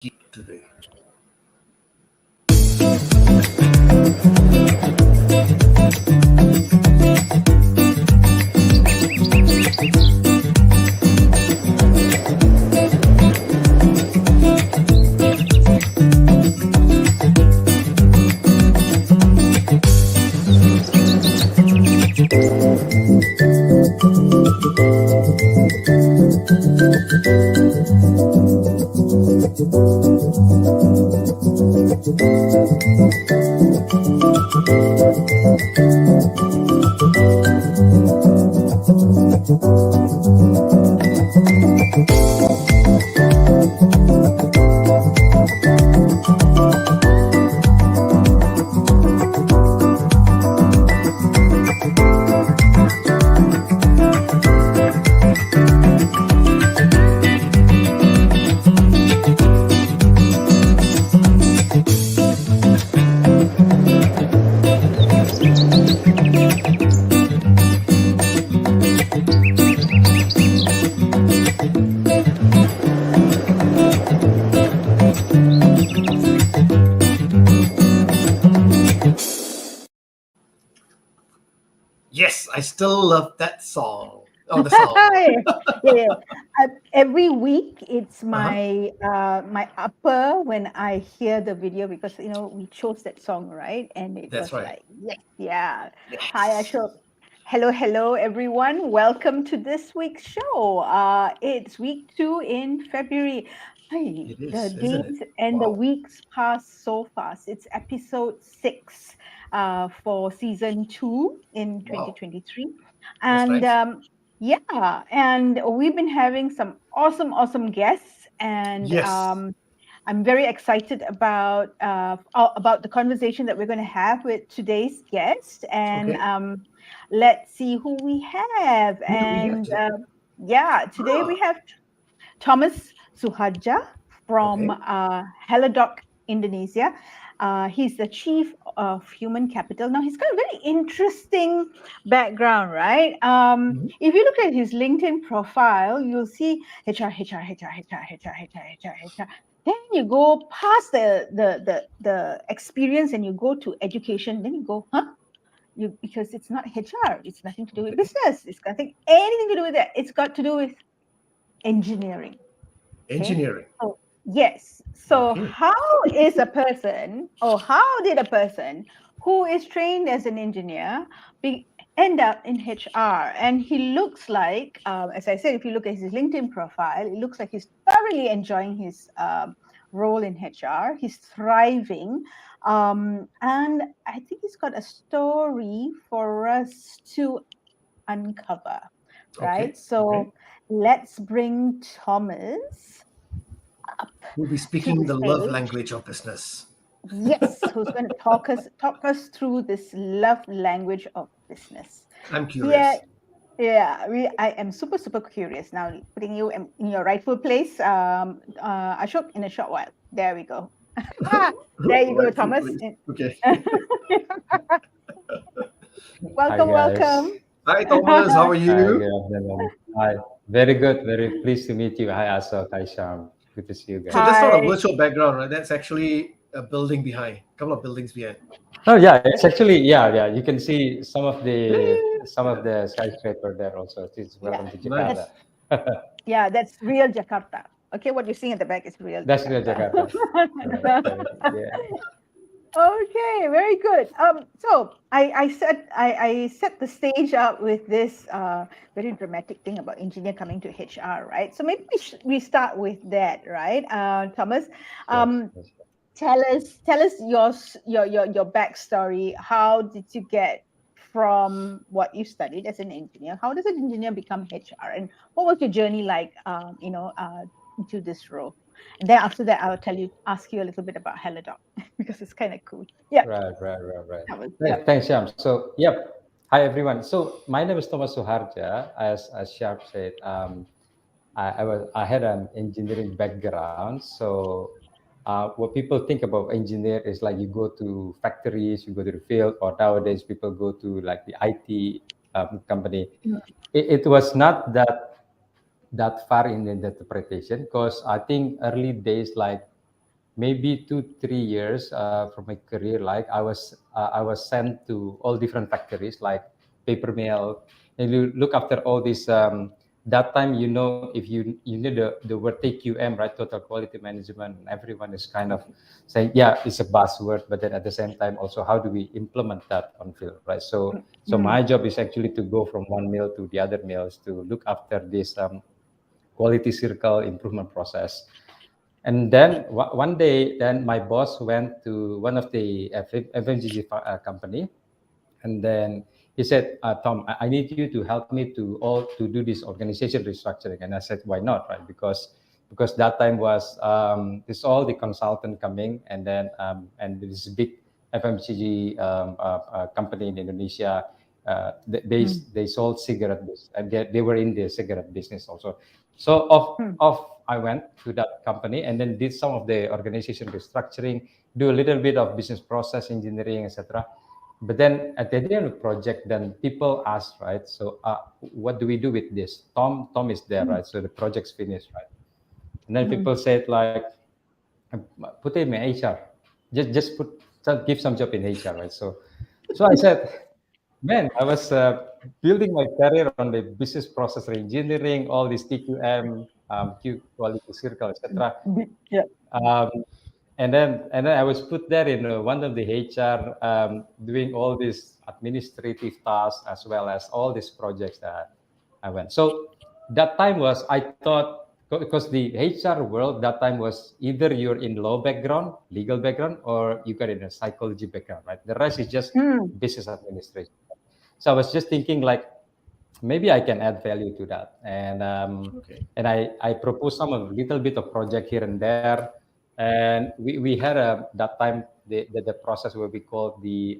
geek today. Yes, I still love that song. Oh, the song. Yeah. Every week, it's Uh-huh. my upper when I hear the video because we chose that song, right? And it That's was right. like, yes, yeah. Hi, Yes. Ashok. Hello, everyone. Welcome to this week's show. It's week 2 in February. Hey, It the is, isn't it? days and the Wow. weeks pass so fast. It's episode 6 for season 2 in Wow. 2023. That's And nice. yeah, and we've been having some awesome guests, and Yes. I'm very excited about the conversation that we're going to have with today's guest. And Okay. let's see who we have. Who do we have And today? yeah, today we Ah, have Thomas Suhardja from okay. Heladoc, Indonesia. He's the chief of human capital. Now, he's got a very interesting background, right? Mhm. If you look at his LinkedIn profile, you'll see HR. Then you go past the experience and you go to education. Then you go, huh? Because it's not HR. It's nothing to do with Okay. business. It's nothing anything to do with that. It's got to do with engineering. Okay. Engineering. So, yes. So, Okay. how did a person who is trained as an engineer end up in HR? And he looks like, as I said, if you look at his LinkedIn profile, it looks like he's thoroughly enjoying his role in HR. He's thriving. And I think he's got a story for us to uncover, Okay. right? Okay. So, let's bring Thomas up We'll be to speaking the the love stage. language of business. Yes, who's going to talk us through this love language of business? I'm Here, curious. yeah, I am super curious now. Putting you in your rightful place, Ashok, in a short while. There we go. There you go, Rightful Thomas. place. Okay. Hi Welcome. guys. Hi, Thomas. How are Hi, you? good afternoon. Hi. Very good. Very pleased to meet you. Hi, Asok. Hi, Sham. Good to see you So guys. that's not a Hi. virtual background, right? That's actually a building behind, a couple of buildings behind. Oh yeah, it's actually yeah. You can see some of the skyscraper there also. It's Yeah, welcome to that's Jakarta. Nice. that's real Jakarta. Okay, what you're seeing at the back is real That's real Jakarta. Jakarta. Correct. Yeah. Okay, very good. So I set the stage up with this very dramatic thing about engineer coming to HR, right? So maybe we start with that, right? Thomas, Yes. um, Yes. tell us your backstory. How did you get from what you studied as an engineer? How does an engineer become HR, and what was your journey like? Into this role. And then after that, ask you a little bit about Helidoc because it's kind of cool. Yeah, Right. that was yeah. Thanks, Sham. So, yep. Hi, everyone. So, my name is Thomas Suhardja. As Sharp said, I had an engineering background. So, what people think about engineer is like you go to factories, you go to the field, or nowadays people go to like the IT company. It was not that far in the interpretation because I think early days like maybe 2 3 years from my career, like I was sent to all different factories like paper mill, and you look after all these. That time, if you need the word TQM, right, total quality management, everyone is kind of saying, yeah, it's a buzzword, but then at the same time also, how do we implement that on field, right? So my job is actually to go from one mill to the other mills to look after this quality circle improvement process. And then one day, then my boss went to one of the FMCG company, and then he said, Tom, I need you to help me to do this organization restructuring. And I said, why not, right? Because that time was it's all the consultant coming, and then and this big FMCG company in Indonesia. They sold cigarette business, and they were in the cigarette business also. So I went to that company and then did some of the organization restructuring, do a little bit of business process engineering, etc. But then at the end of the project, then people ask, right? So what do we do with this? Tom is there, right? So the project's finished, right? And then people said like, put him in HR, just give some job in HR, right? So I said, man, I was building my career on the business process engineering, all this TQM, Q quality circle, etc. Yeah. Um, and then I was put there in one of the HR, doing all these administrative tasks as well as all these projects that I went. So that time was, I thought, because the HR world that time was either you're in law background, legal background, or you got in a psychology background, right? The rest is just business administration. So I was just thinking like, maybe I can add value to that. And I proposed some a little bit of project here and there. And we had that time the process where we call the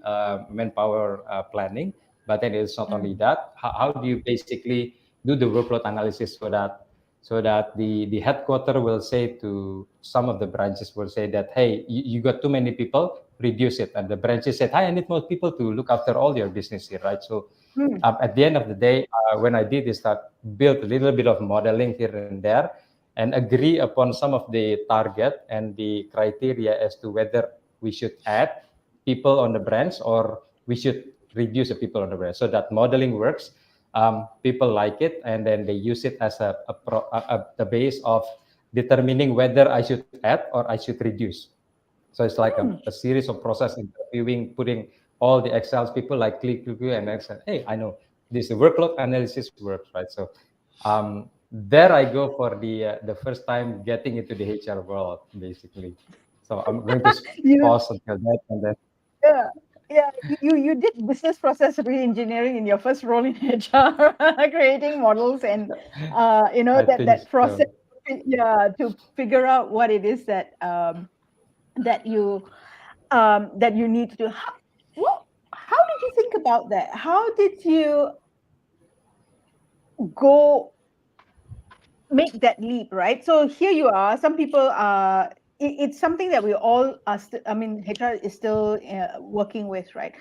manpower planning. But then it's not only that. How do you basically do the workload analysis so that the headquarter will say to some of the branches will say that, hey, you got too many people, reduce it. And the branches said, hi, I need more people to look after all your business here, right? So at the end of the day, when I did is that build a little bit of modeling here and there and agree upon some of the target and the criteria as to whether we should add people on the branch or we should reduce the people on the branch. So that modeling works. People like it, and then they use it as a base of determining whether I should add or I should reduce. So it's like a series of process interviewing, putting all the Excel people like click, and then say, hey, I know this workload analysis works, right? So there I go for the first time getting into the HR world, basically. So I'm going to You, pause until that, and then yeah, yeah. You did business process re-engineering in your first role in HR, creating models and I think that so. process. Yeah, to figure out what it is that that you that you need to do. How did you think about that? How did you go make that leap, right? So here you are. Some people are. It's something that we all are. I mean, HR is still working with, right?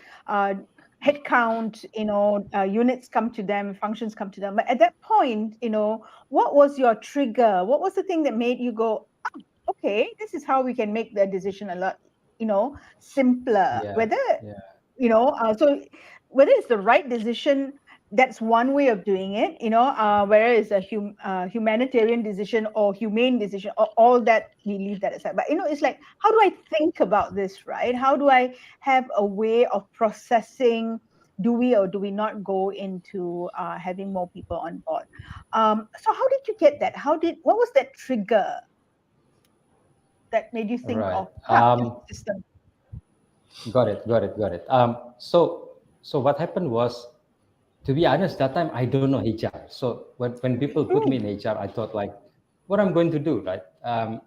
Headcount, units come to them, functions come to them. But at that point, what was your trigger? What was the thing that made you go, oh, okay, this is how we can make the decision a lot, simpler. Yeah, Whether yeah, so whether it's the right decision, that's one way of doing it, whether it's a humanitarian decision or humane decision, or all that, we leave that aside. But it's like, how do I think about this, right? How do I have a way of processing, do we or do we not go into having more people on board? So how did you get that? What was that trigger that made you think right. of this system? Got it. So what happened was, to be honest, that time I don't know HR. So when people put me in HR, I thought like, what I'm going to do, right?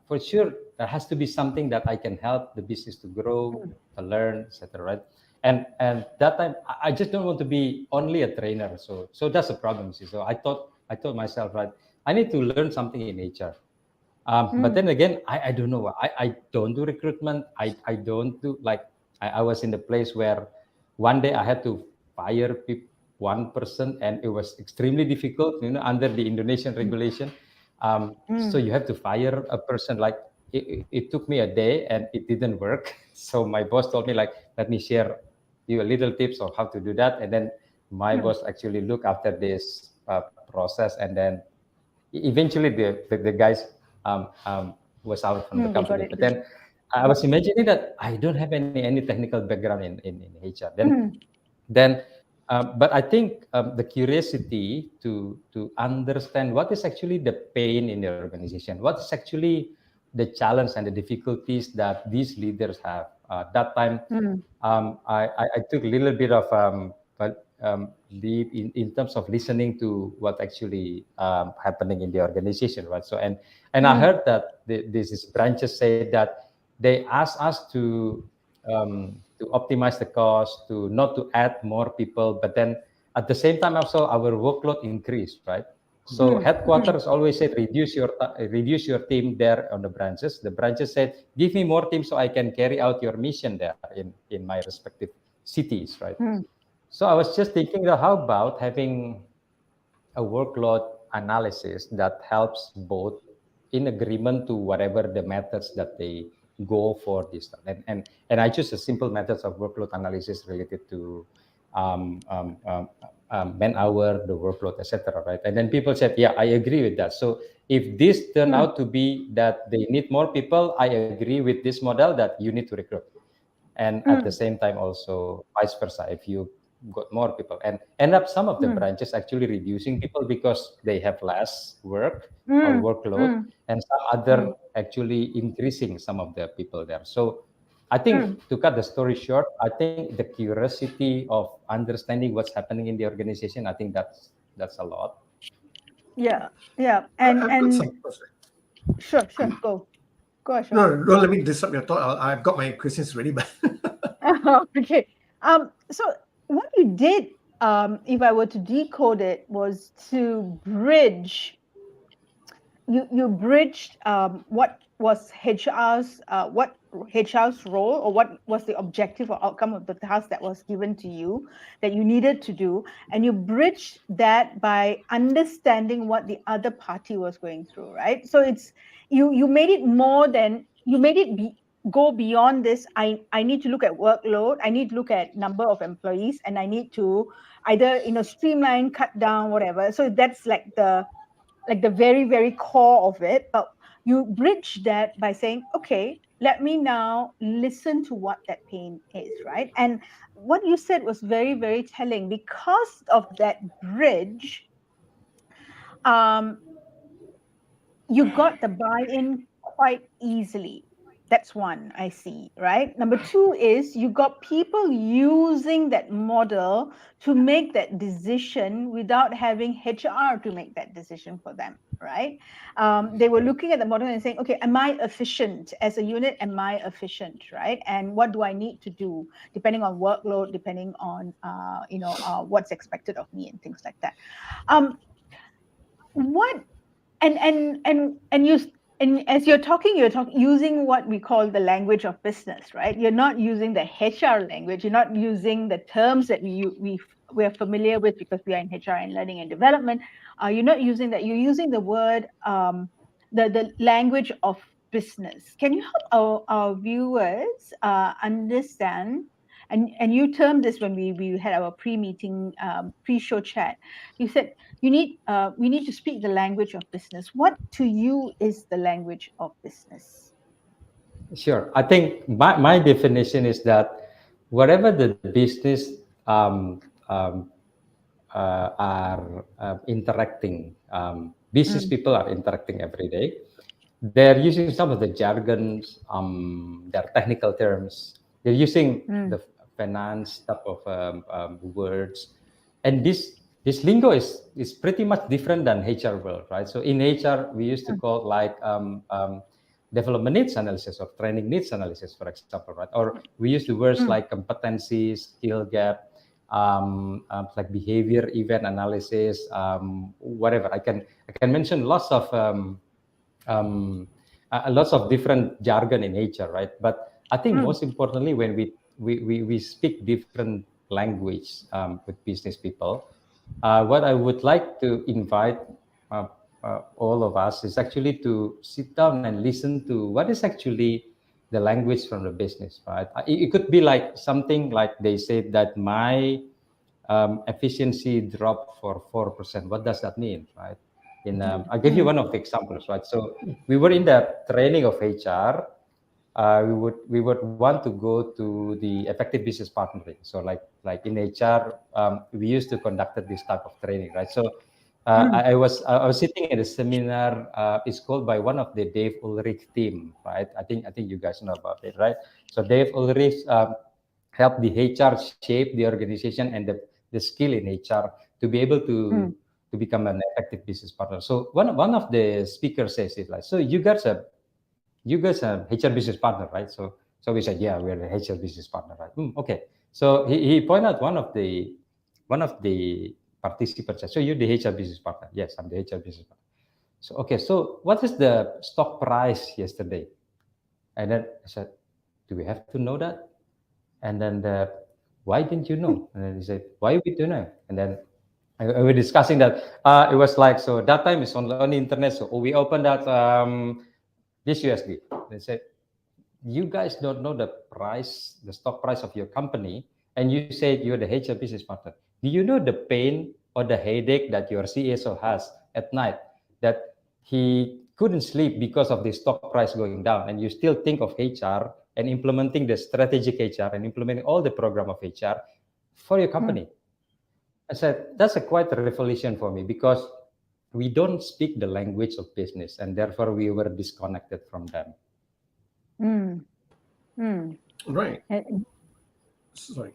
For sure, there has to be something that I can help the business to grow, to learn, etc. Right? And that time I just don't want to be only a trainer. So that's a problem. See. So I thought myself, right, I need to learn something in HR. But then again, I don't know. I don't do recruitment. I don't do like I was in the place where one day I had to fire one person, and it was extremely difficult, under the Indonesian regulation. So you have to fire a person like it took me a day and it didn't work. So my boss told me like, let me share you a little tips of how to do that. And then my boss actually look after this process, and then eventually the guys was out from the They got company. it But done. then I was imagining that I don't have any technical background in HR. Then but I think the curiosity to understand what is actually the pain in the organization, what is actually the challenge and the difficulties that these leaders have. That time, I took a little bit of leap in terms of listening to what actually happening in the organization, right? So and I heard that this is branches say that they ask us to optimize the cost, to not to add more people, but then at the same time also our workload increased, right? So headquarters always said reduce your team there on the branches. The branches said give me more team so I can carry out your mission there in my respective cities, right? So I was just thinking that how about having a workload analysis that helps both in agreement to whatever the methods that they go for this stuff. And I choose a simple methods of workload analysis related to um, um, um, man hour, the workload, etc. Right? And then people said, yeah, I agree with that. So if this turn out to be that they need more people, I agree with this model that you need to recruit. And at the same time also vice versa, if you got more people, and end up some of the branches actually reducing people because they have less work or workload, and some other actually increasing some of the people there. So I think to cut the story short, I think the curiosity of understanding what's happening in the organization, I think that's a lot. Yeah, yeah, I've got and some. sure, go, Ashok. No, don't let me disrupt your thought. I've got my questions ready, but Okay. So what you did, if I were to decode it, was to bridge. You bridged what HR's role, or what was the objective or outcome of the task that was given to you that you needed to do, and you bridged that by understanding what the other party was going through, right? So it's you made it more than you made it go beyond this. I need to look at workload, I need to look at number of employees, and I need to either streamline, cut down, whatever. So that's like the very, very core of it. But you bridge that by saying, okay, let me now listen to what that pain is, right? And what you said was very, very telling. Because of that bridge, um, you got the buy-in quite easily. That's one I see, right? Number two is you got people using that model to make that decision without having HR to make that decision for them, right? They were looking at the model and saying, okay, am I efficient as a unit? Am I efficient, right? And what do I need to do depending on workload, depending on what's expected of me and things like that. What and you and as you're talking using what we call the language of business, right? You're not using the HR language, you're not using the terms that we're familiar with because we are in HR and learning and development. You're not using that, you're using the word the language of business. Can you help our viewers understand, and you termed this when we had our pre-meeting pre-show chat. You said we need to speak the language of business. What to you is the language of business? Sure. I think my definition is that whatever the business are interacting, business people are interacting every day. They're using some of the jargons, their technical terms. They're using the finance type of words, and this lingo is pretty much different than HR world, right? So in HR, we used to call like development needs analysis or training needs analysis, for example, right? Or we use the words like competencies, skill gap, like behavior event analysis, whatever. I can mention um, lots of different jargon in HR, right? But I think most importantly, when we speak different language with business people, what I would like to invite uh, all of us is actually to sit down and listen to what is actually the language from the business, right? It could be like something like they said that my efficiency dropped for 4%. What does that mean, right? I'll give you one of the examples, right? So we were in the training of HR. We would want to go to the effective business partnering. So like in HR, we used to conduct this type of training, right? So I was sitting at a seminar. It's called by one of the Dave Ulrich team, right? I think you guys know about it, right? So Dave Ulrich helped the HR shape the organization and the skill in HR to be able to become an effective business partner. So one of the speakers says it like, so you guys are HR business partner, right? So we said, yeah, we're the HR business partner, right? Okay. So he pointed out one of the participants said, so you're the HR business partner? Yes, I'm the HR business partner. So okay, so what is the stock price yesterday? And then I said, do we have to know that? And then why didn't you know? And then he said, why we don't know? And then we were discussing that it was like, so that time it's on the internet. So we opened that this USD. They said, you guys don't know the price, the stock price of your company, and you said you're the HR business partner. Do you know the pain or the headache that your CSO has at night, that he couldn't sleep because of the stock price going down, and you still think of HR and implementing the strategic HR and implementing all the program of HR for your company? I said, that's a quite a revelation for me, because we don't speak the language of business, and therefore we were disconnected from them. Right. And- Sorry.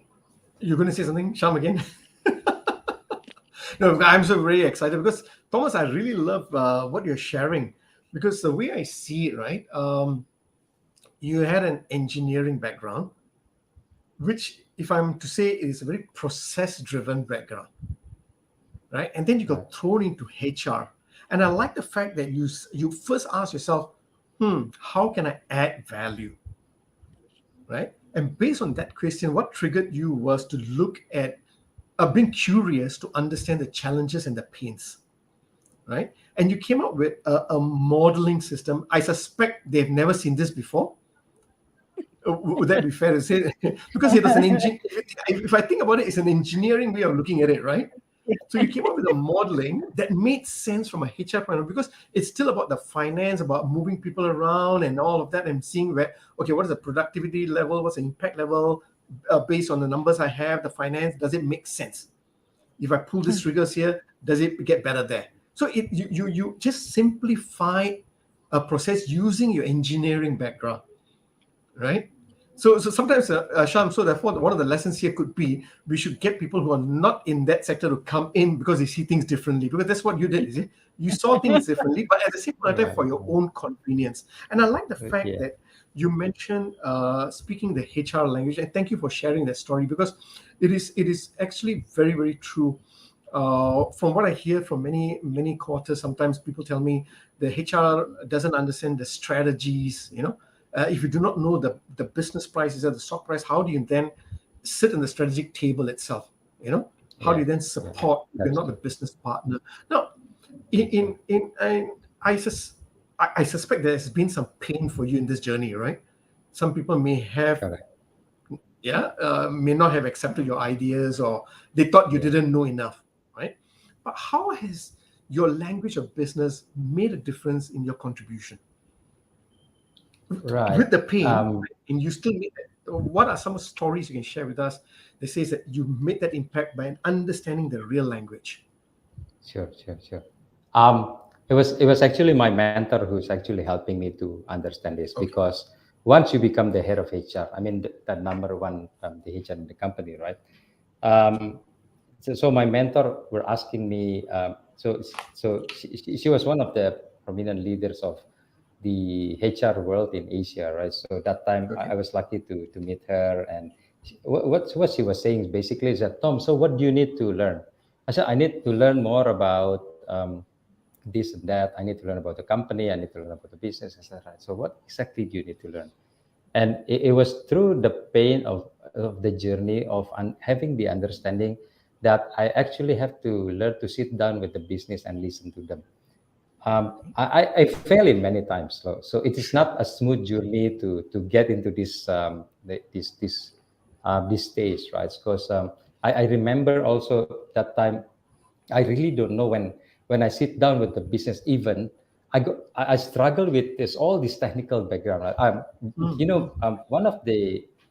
You're going to say something, Sham, again? No, I'm so very excited because, Thomas, I really love what you're sharing, because the way I see it, right, you had an engineering background, which, if I'm to say, is a very process-driven background, right? And then you got thrown into HR. And I like the fact that you first ask yourself, how can I add value, right? And based on that question, what triggered you was to look at, being curious to understand the challenges and the pains, right? And you came up with a modeling system. I suspect they've never seen this before. Would that be fair to say? Because it was an engine. If I think about it, it's an engineering way of looking at it, right? So you came up with a modeling that made sense from a HR point of view, because it's still about the finance, about moving people around and all of that, and seeing where, okay, what is the productivity level, what's the impact level, based on the numbers I have, the finance, does it make sense? If I pull these triggers here, does it get better there? So you just simplify a process using your engineering background, right? So sometimes, Sham, so therefore one of the lessons here could be, we should get people who are not in that sector to come in, because they see things differently, because that's what you did, is it? You saw things differently, but at the same time for your own convenience. And I like the fact that you mentioned speaking the HR language, and thank you for sharing that story, because it is actually very, very true. From what I hear from many quarters, sometimes people tell me the HR doesn't understand the strategies, if you do not know the business prices or the stock price, how do you then sit in the strategic table itself? How do you then support if you're not the business partner? Now, I suspect there's been some pain for you in this journey, right? Some people may have, may not have accepted your ideas, or they thought you didn't know enough, right? But how has your language of business made a difference in your contribution? Right. With the pain, and you still made that. What are some stories you can share with us that says that you made that impact by understanding the real language? Sure. It was actually my mentor who's actually helping me to understand this, because once you become the head of HR, I mean the number one, the HR in the company, right? So my mentor were asking me. So she was one of the prominent leaders of the HR world in Asia, right? So that time I was lucky to meet her, and what she was saying basically is that, Tom, so what do you need to learn? I said, I need to learn more about this and that. I need to learn about the company. I need to learn about the business, etc. So what exactly do you need to learn? And it was through the pain of the journey of having the understanding that I actually have to learn to sit down with the business and listen to them. I fail in many times. So it is not a smooth journey to get into this stage, right? Because I remember also that time I really don't know when I sit down with the business even I struggle with all this technical background. Right?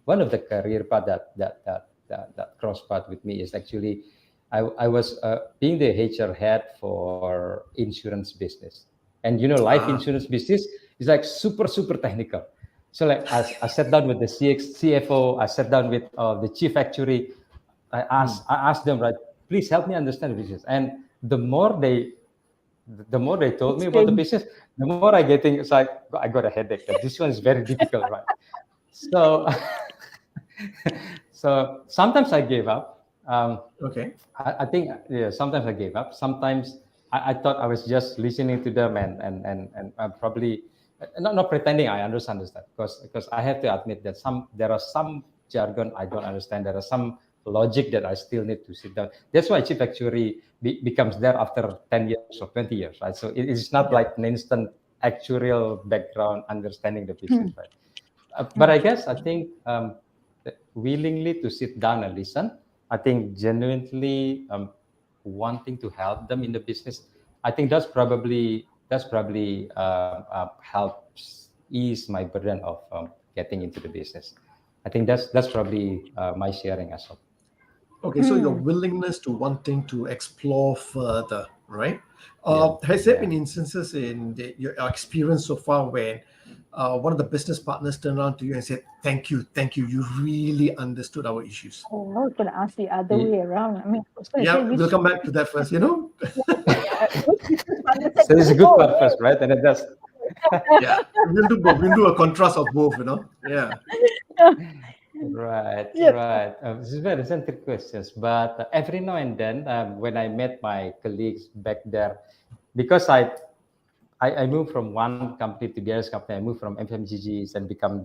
One of the career path that cross path with me is actually I was being the HR head for insurance business, and life Ah, insurance business is like super technical. So like I sat down with the CFO, I sat down with the chief actuary. I asked them, right, please help me understand the business. And the more they told me about the Explain. business, the more I getting it's like I got a headache. That this one is very difficult, right? So so sometimes I gave up. okay. I think sometimes I gave up. Sometimes I thought I was just listening to them and I'm probably not pretending I understand that because I have to admit that there are some jargon I don't understand. There are some logic that I still need to sit down. That's why chief actuary becomes there after 10 years or 20 years, right? So it is not Yeah. like an instant actuarial background understanding the business, Hmm. right? But I guess I think willingly to sit down and listen. I think genuinely wanting to help them in the business. I think that's probably helps ease my burden of getting into the business. I think that's probably my sharing as well. Okay, so your Hmm. willingness to wanting to explore further, right? Yeah, Has there yeah. been instances in your experience so far where one of the business partners turned around to you and said, thank you, you really understood our issues? Oh, I was going to ask the other I- way around. I mean, I was going to say Yeah, we'll which come back to that first, you know? which business partner said, so it's a good oh, part first, right? And then that's Yeah, we'll do both. We'll do a contrast of both, you know? Yeah. Right, yeah. right. This is very centric questions, but every now and then, when I met my colleagues back there, because I moved from one company to the other company. I moved from FMGGs and become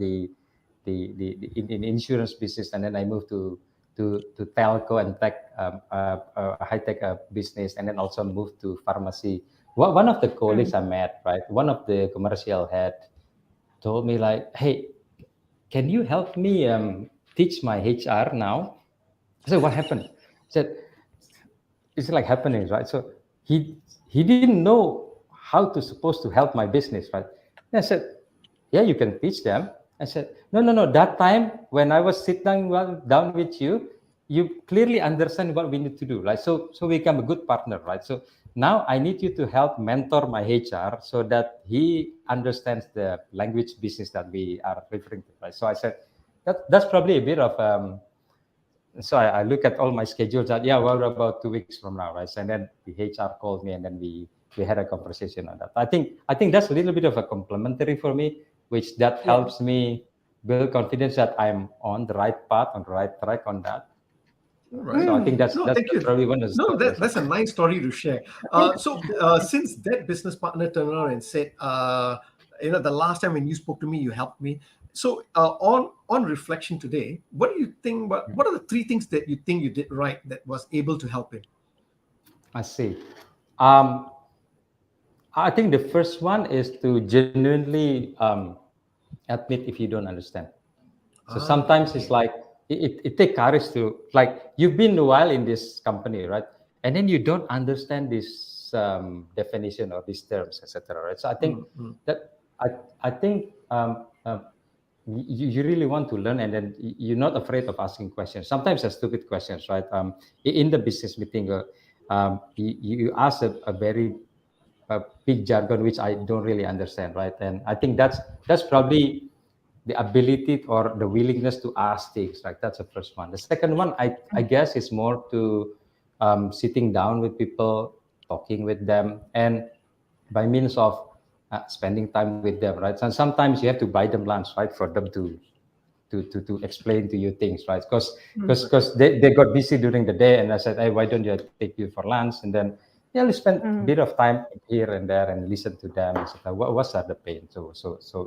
in insurance business, and then I moved to telco and tech, high tech business, and then also moved to pharmacy. One of the colleagues Mm. I met, right, one of the commercial head told me like, "Hey, can you help me teach my HR now?" I said, "What happened?" He said, "It's like happening, right?" So he didn't know how to supposed to help my business, right? And I said, "Yeah, you can teach them." I said, "No. That time when I was down with you, you clearly understand what we need to do, right? So we become a good partner, right? So now I need you to help mentor my HR so that he understands the language business that we are referring to, right?" So I said, that's probably a bit of so I look at all my schedules that yeah, well, about 2 weeks from now, right? And then the HR called me and then we had a conversation on that. I think that's a little bit of a complimentary for me, which that Yeah. helps me build confidence that I'm on the right path, on the right track on that. All So right. I think Mm. that's No, that's, thank that's you. probably one of the No, stories. that's a nice story to share. Since that business partner turned around and said, the last time when you spoke to me, you helped me. So, on reflection today, what do you think? What are the three things that you think you did right that was able to help him? I see. Um, I think the first one is to genuinely admit if you don't understand. So Ah, sometimes it's okay. like it takes courage to like you've been a while in this company, right? And then you don't understand this definition or these terms, etc. Right? So I think Mm, mm. I think you really want to learn, and then you're not afraid of asking questions. Sometimes they're stupid questions, right? In the business meeting, you ask a very big jargon which I don't really understand, right? And I think that's probably the ability or the willingness to ask things. Like that's the first one. The second one, I guess, is more to sitting down with people, talking with them, and by means of spending time with them, right? And sometimes you have to buy them lunch, right, for them to explain to you things, right? Because because Okay. because they got busy during the day, and I said, hey, why don't you take you for lunch? And then yeah, we spend a Mm. bit of time here and there and listen to them and say, what's are the pain? So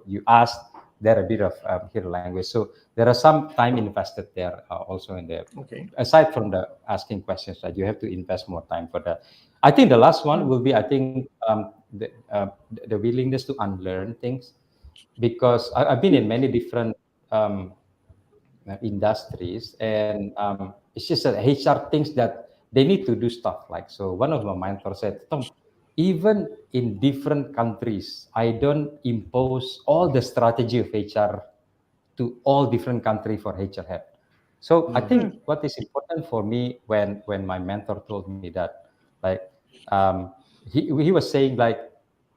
you ask there a bit of hero language. So there are some time invested there also in the, Okay. aside from the asking questions, that you have to invest more time for that. I think the last one will be, I think, the willingness to unlearn things, because I've been in many different industries, and it's just that HR thinks that they need to do stuff like, so one of my mentors said, Tom, even in different countries, I don't impose all the strategy of HR to all different country for HR head. So I think what is important for me, when my mentor told me that, like, um, he was saying like,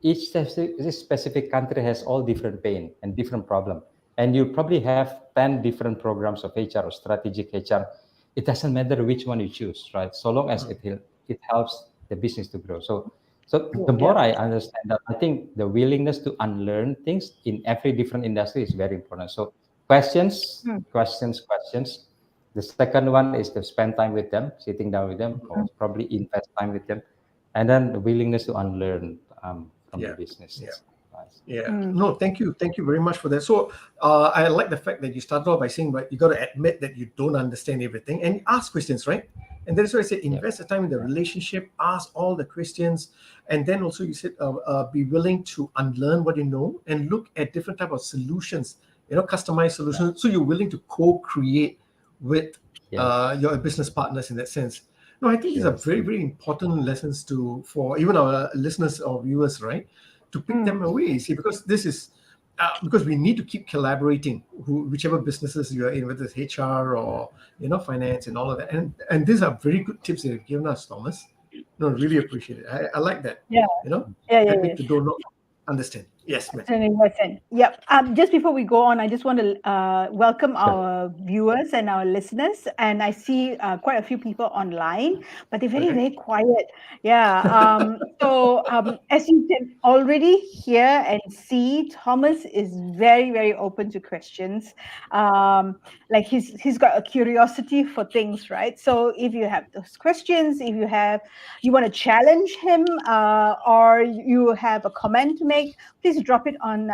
each specific country has all different pain and different problem, and you probably have 10 different programs of HR or strategic HR. It doesn't matter which one you choose, right? So long as it helps the business to grow. So the more Yeah. I understand that, I think the willingness to unlearn things in every different industry is very important. So questions, Mm. questions, questions. The second one is to spend time with them, sitting down with them, or probably invest time with them, and then the willingness to unlearn from the Yeah. business Yeah. itself. Right? Yeah. Mm. No, thank you very much for that. So I like the fact that you started off by saying, but you got to admit that you don't understand everything and ask questions, right? And that's why I said Yep. invest the time in the relationship, ask all the questions, and then also you said be willing to unlearn what you know and look at different type of solutions, customized solutions. So you're willing to co-create with Yeah. your business partners in that sense. No, I think these are Yes. very, very important lessons for even our listeners or viewers, right? To pick them away. See, because this is because we need to keep collaborating, whichever businesses you are in, whether it's HR or finance and all of that. And these are very good tips that you've given us, Thomas. No, really appreciate it. I like that. Yeah. You know, Yeah. happy Yeah. to do not understand. Yes, ma'am. 100%. Yep. Just before we go on, I just want to welcome Sure. our viewers and our listeners. And I see quite a few people online, but they're very, Okay. very quiet. Yeah. As you can already hear and see, Thomas is very, very open to questions. Like he's got a curiosity for things, right? So if you have those questions, if you want to challenge him, or you have a comment to make, please drop it on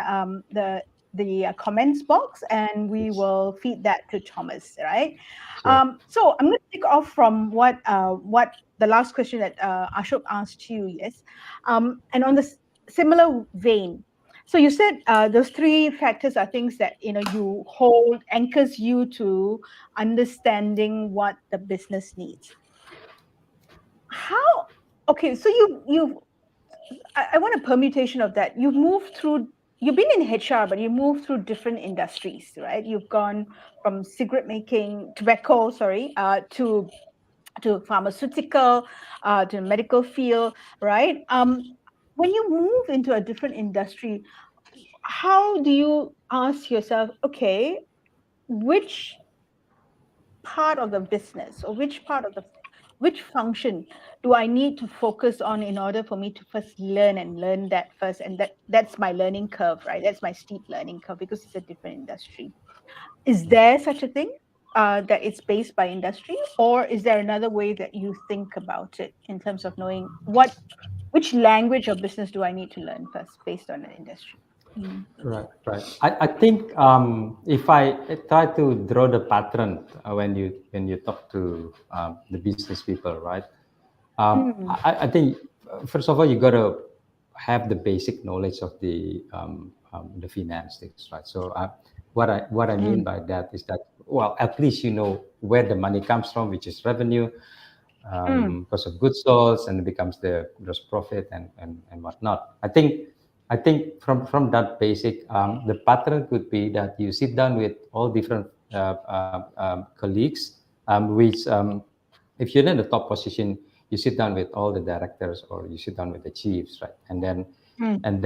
the comments box, and we Yes. will feed that to Thomas. Right. Sure. So I'm going to take off from what the last question that Ashok asked you. Yes, and on the similar vein. So you said those three factors are things that you hold anchors you to understanding what the business needs. How? Okay, so I want a permutation of that. You've been in HR, but you moved through different industries, right? You've gone from tobacco, sorry, to pharmaceutical, to medical field, right? When you move into a different industry, how do you ask yourself, okay, which part of the business, or which function do I need to focus on in order for me to first learn that first? And that's my learning curve, right? That's my steep learning curve, because it's a different industry. Is there such a thing, that it's based by industry, or is there another way that you think about it in terms of knowing which language of business do I need to learn first based on an industry? Mm. Right, right. I think if I try to draw the pattern when you talk to the business people, right? Mm. I think first of all you gotta have the basic knowledge of the finance things, right? So what I mean Mm. by that is that, well, at least you know where the money comes from, which is revenue, Mm. cost of goods sold, and it becomes the gross profit and whatnot. I think from that basic, the pattern could be that you sit down with all different colleagues, which if you're in the top position, you sit down with all the directors or you sit down with the chiefs, right? And then Mm. and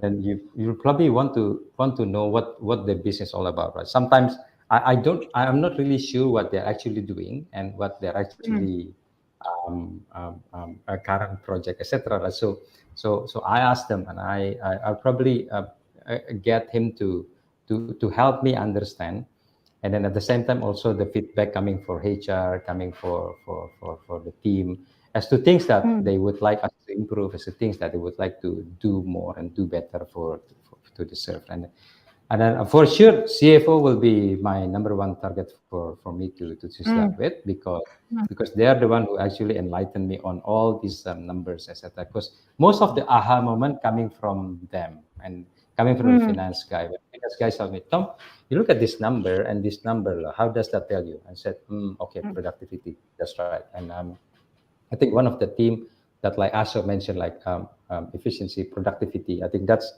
then you probably want to know what the business all about, right? Sometimes I'm not really sure what they're actually doing and what they're Mm. actually a current project, etc. Right? So I asked them, and I probably get him to help me understand, and then at the same time also the feedback coming for HR, coming for the team, as to things that Mm. they would like us to improve, as to things that they would like to do more and do better for to deserve. And then for sure, CFO will be my number one target for me to start Mm, with, because they are the one who actually enlightened me on all these numbers, etc. Because most of the aha moment coming from them and coming from the mm, finance guy. When finance guy told me, Tom, you look at this number and this number, how does that tell you? I said, okay, mm, productivity. That's right. And I think one of the theme that, like Asha mentioned, like efficiency, productivity. I think that's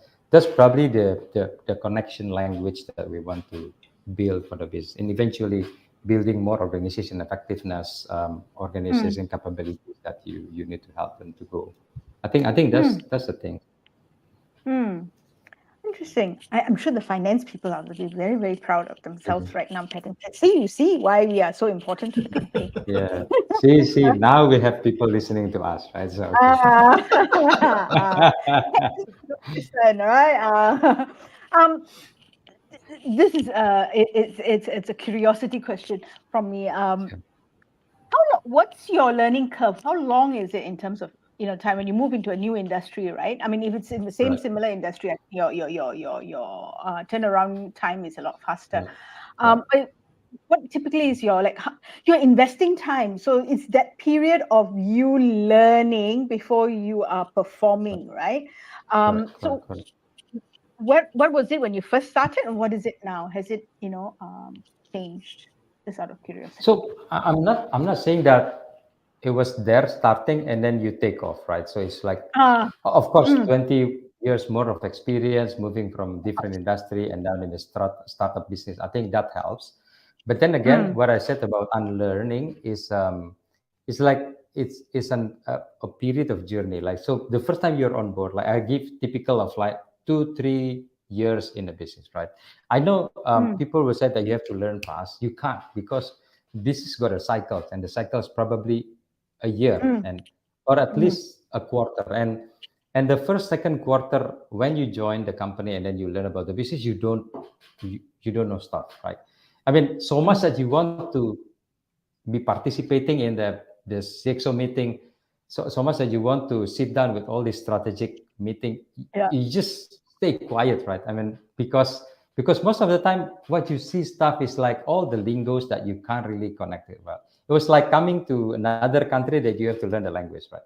probably the connection language that we want to build for the business, and eventually building more organization effectiveness, mm, organization capabilities that you need to help them to grow. I think that's mm, that's the thing. mm. Interesting. I'm sure the finance people are will be very, very proud of Mhm. themselves right now, Patton. See, you see why we are so important to the company. Yeah. See, now we have people listening to us, right? So okay. Ah, listen, all right. Um, this is it's a curiosity question from me. What's your learning curve? How long is it in terms of time when you move into a new industry, right? I mean, if it's in the same Right. similar industry, I think your turnaround time is a lot faster. Right. Right. But what typically is your investing time? So it's that period of you learning before you are Right. performing, right? Correct. Correct. So Correct. what was it when you first started, and what is it now? Has it changed? Just out of curiosity. So I'm not saying that it was there starting and then you take off, right? So it's like, Ah, of course, mm, 20 years more of experience moving from different industry and down in the startup business. I think that helps. But then again, mm, what I said about unlearning is it's like a period of journey. Like, so the first time you're on board, like I give typical of like 2-3 years in a business, right? I know mm, people will say that you have to learn fast. You can't, because business got a cycle, and the cycle is probably a year, mm, and or at mm, least a quarter. And the first second quarter when you join the company and then you learn about the business, you don't know stuff, right? I mean, so much mm. that you want to be participating in the CXO meeting, so much that you want to sit down with all this strategic meeting, Yeah. you just stay quiet, right? I mean, because most of the time what you see stuff is like all the lingos that you can't really connect it well. It was like coming to another country that you have to learn the language, right?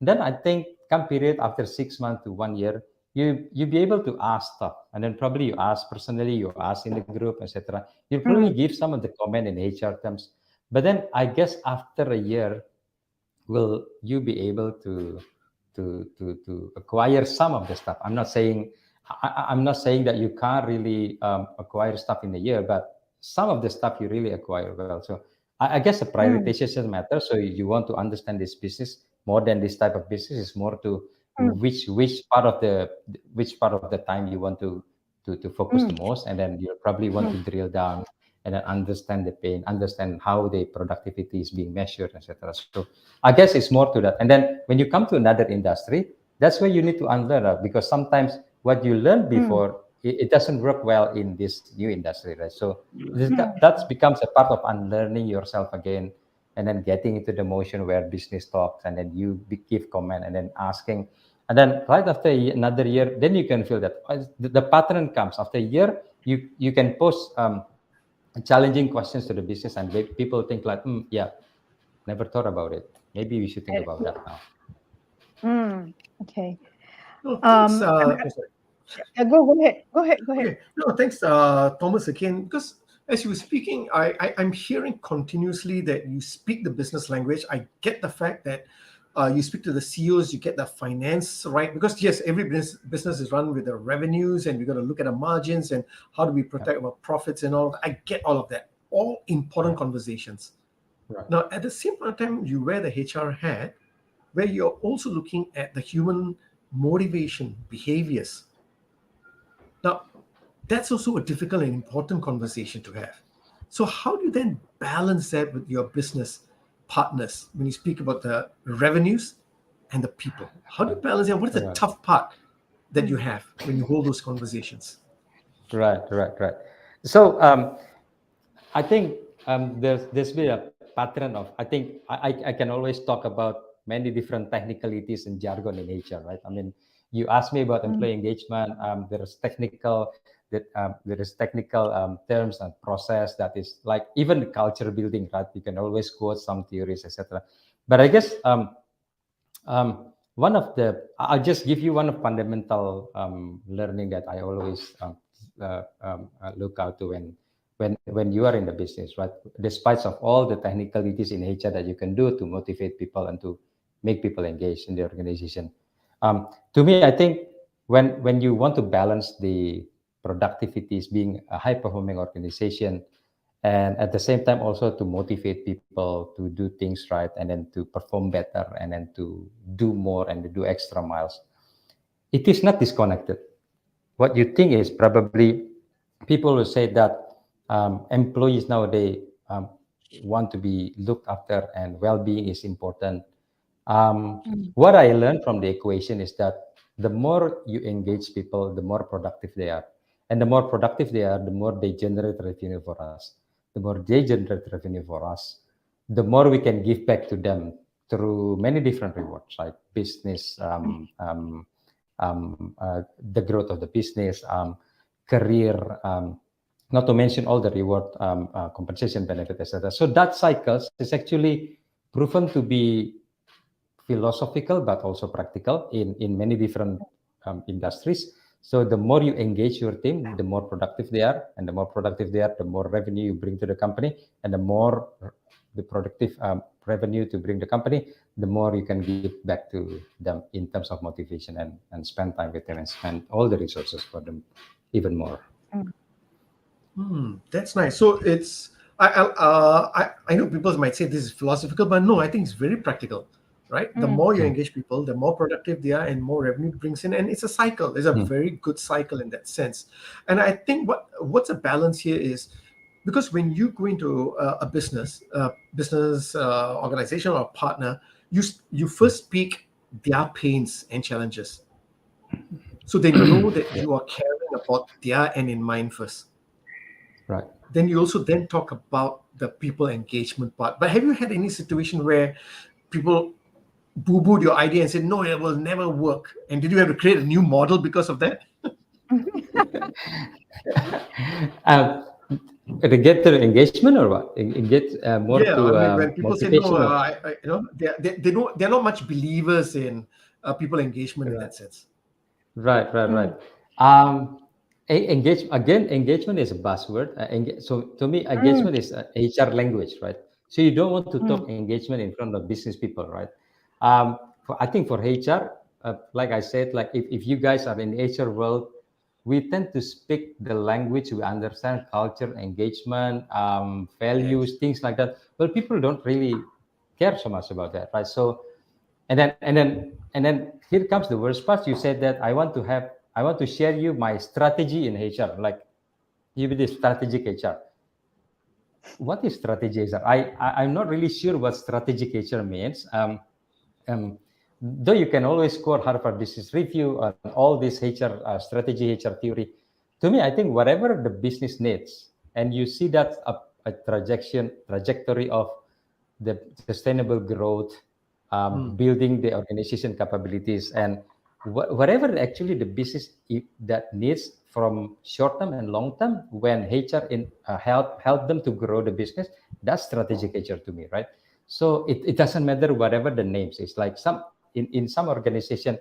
Then I think come period after 6 months to 1 year, you be able to ask stuff, and then probably you ask personally, you ask in the group, etc. You probably Mm, give some of the comment in HR terms, but then I guess after a year, will you be able to acquire some of the stuff? I'm not saying that you can't really acquire stuff in a year, but some of the stuff you really acquire well. So I guess the mm, prioritization matters. So you want to understand this business more than this type of business is more to mm, which part of the time you want to focus the mm, most, and then you probably want mm, to drill down and then understand the pain, understand how the productivity is being measured, etc. So I guess it's more to that. And then when you come to another industry, that's where you need to unlearn because sometimes what you learned mm, before, it doesn't work well in this new industry, right? So mm, that becomes a part of unlearning yourself again, and then getting into the motion where business talks, and then you give comment, and then asking, and then right after another year, then you can feel that the pattern comes after a year. You can post challenging questions to the business, and people think like, yeah, never thought about it. Maybe we should think about that now. mm. Okay. No, thanks. Oh, sorry. Go ahead. Go ahead. Go ahead. Okay, no, thanks, Thomas, again, because as you were speaking, I'm hearing continuously that you speak the business language. I get the fact that you speak to the CEOs, you get the finance right, because yes, every business is run with the revenues, and we got to look at the margins and how do we Yeah. protect our profits and all. I get all of that, all important Right. conversations. Right. Now, at the same point in time, you wear the HR hat, where you're also looking at the human motivation, behaviors. Now, that's also a difficult and important conversation to have. So, how do you then balance that with your business partners when you speak about the revenues and the people? How do you balance that? What is the Right. tough part that you Mm, have when you hold those conversations? Right. Right. Right. So I think there's been a pattern of, I think I can always talk about many different technicalities and jargon in HR, right? I mean, you asked me about mm, employee engagement. There's technical that there is technical terms and process that is like even the culture building, right? You can always quote some theories, etc. But I guess one of the I'll just give you one of fundamental learning that I always look out to when you are in the business, right? Despite of all the technicalities in HR that you can do to motivate people and to make people engage in the organization. To me, I think when you want to balance the productivities, being a high performing organization, and at the same time also to motivate people to do things right and then to perform better and then to do more and to do extra miles, it is not disconnected. What you think is probably people will say that employees nowadays want to be looked after and well-being is important. What I learned from the equation is that the more you engage people, the more productive they are. And the more productive they are, the more they generate revenue for us. The more they generate revenue for us, the more we can give back to them through many different rewards, like business, the growth of the business, career, not to mention all the reward, compensation benefit, etc. So that cycles is actually proven to be philosophical but also practical in many different industries. So the more you engage your team, the more productive they are, and the more productive they are, the more revenue you bring to the company, and the more the productive revenue to bring the company, the more you can give back to them in terms of motivation and spend time with them and spend all the resources for them even more. That's nice. So it's I know people might say this is philosophical, but no, I think it's very practical, right? The more you engage people, the more productive they are, and more revenue it brings in, and it's a cycle. It's a very good cycle in that sense. And I think what's a balance here is because when you go into a business organization or a partner, you first speak their pains and challenges, so they know that you are caring about their end in mind first. Right. Then you also then talk about the people engagement part. But have you had any situation where people boo-booed your idea and said, no, it will never work? And did you have to create a new model because of that? To get to engagement or what? Get more Yeah, to I mean, when people say no, motivation or they're not much believers in people engagement in right. that sense. Right. Engage again. Engagement is a buzzword. So to me, engagement is HR language, right? So you don't want to talk engagement in front of business people, right? I think for HR, like I said, like if you guys are in the HR world, we tend to speak the language we understand, culture, engagement, Yes. values, things like that. Well, people don't really care so much about that, right? So and then here comes the worst part. You said that I want to share you my strategy in HR, like you be the strategic HR. What is strategic HR? I'm not really sure what strategic HR means. Though you can always score Harvard Business Review on all this HR strategy, HR theory. To me, I think whatever the business needs, and you see that a trajectory of the sustainable growth, building the organization capabilities, and whatever actually the business that needs from short term and long term, when HR help them to grow the business, that's strategic HR to me, right? So it doesn't matter whatever the names. It's like in some organization,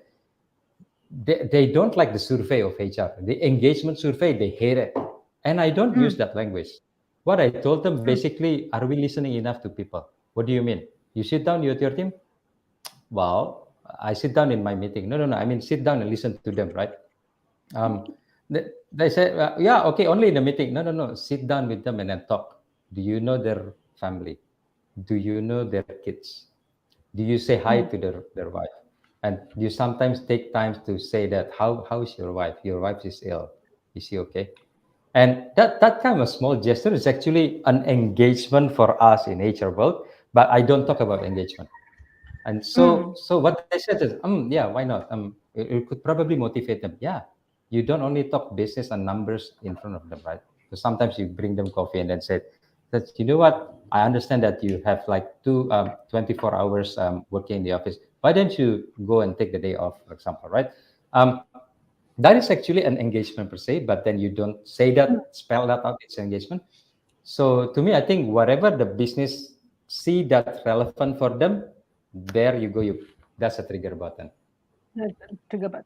they don't like the survey of HR, the engagement survey, they hate it. And I don't use that language. What I told them basically, are we listening enough to people? What do you mean? You sit down with your team? Well, I sit down in my meeting. No. I mean, sit down and listen to them, right? Um, they say, yeah, okay, only in the meeting. No. Sit down with them and then talk. Do you know their family? Do you know their kids? Do you say hi to their wife? And you sometimes take time to say that how's your wife? Your wife is ill. Is she okay? And that kind of small gesture is actually an engagement for us in HR world. But I don't talk about engagement. And so what I said is, yeah, why not? It could probably motivate them. Yeah, you don't only talk business and numbers in front of them, right? So sometimes you bring them coffee and then say that, you know what? I understand that you have like 24 hours working in the office. Why don't you go and take the day off, for example, right? Um, that is actually an engagement per se, but then you don't say that, spell that out, it's engagement. So to me, I think whatever the business see that's relevant for them, there you go, that's a trigger button. Trigger button.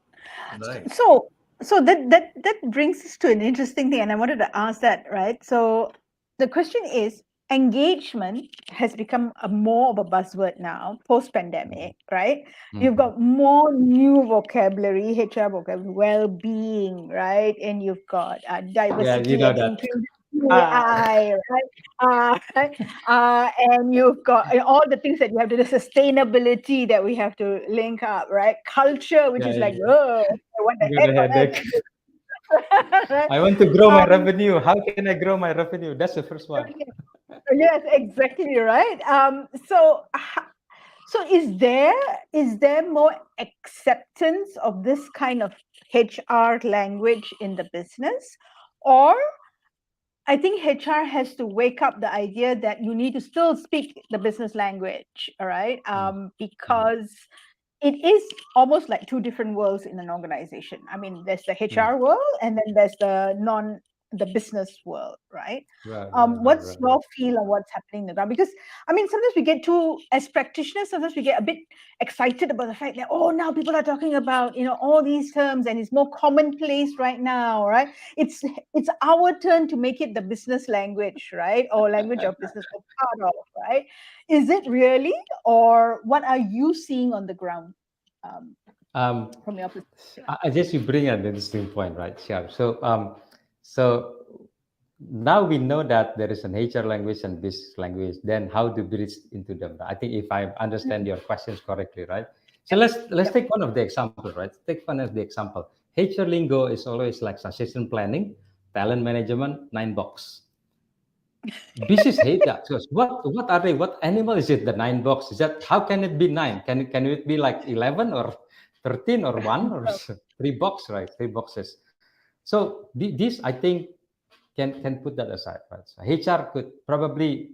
Nice. So, so that brings us to an interesting thing, and I wanted to ask that, right? So, the question is, engagement has become a more of a buzzword now, post-pandemic, right? You've Mhm. got more new vocabulary, HR vocabulary, well-being, right? And you've got Yeah, you diversity know and that. inclusion. Ah, AI, right? And you've got all the things that you have to do, sustainability that we have to link up, right? Culture, which yeah, is yeah, like, yeah. oh, what the Got heck a on earth headache. is this? Right? I want to grow my Um, revenue. How can I grow my revenue? That's the first one. yes, exactly right. So is there more acceptance of this kind of HR language in the business, or I think HR has to wake up the idea that you need to still speak the business language, all right? Mm, mm, Because it is almost like two different worlds in an organization. I mean, there's the mm. HR world, and then there's the business world, right? Right. What's your feel on what's happening in the ground? Because I mean, sometimes we get too, as practitioners, sometimes we get a bit excited about the fact that, oh, now people are talking about, all these terms, and it's more commonplace right now, right? It's our turn to make it the business language, right? Or language of business we're part of, right? Is it really, or what are you seeing on the ground, um, Um, from your perspective? I guess you bring an interesting point, right? Sure. So now we know that there is an HR language and business language. Then how to bridge into them? I think if I understand your questions correctly, right? So Yep, let's yep. take one of the example, right? Take one of the example. HR lingo is always like succession planning, talent management, 9 box. Business hate that. So what are they? What animal is it? The 9 box? Is that how can it be nine? Can it be like 11 or 13 or one or 3 box? Right, 3 boxes. So this I think can put that aside. Right. So HR could probably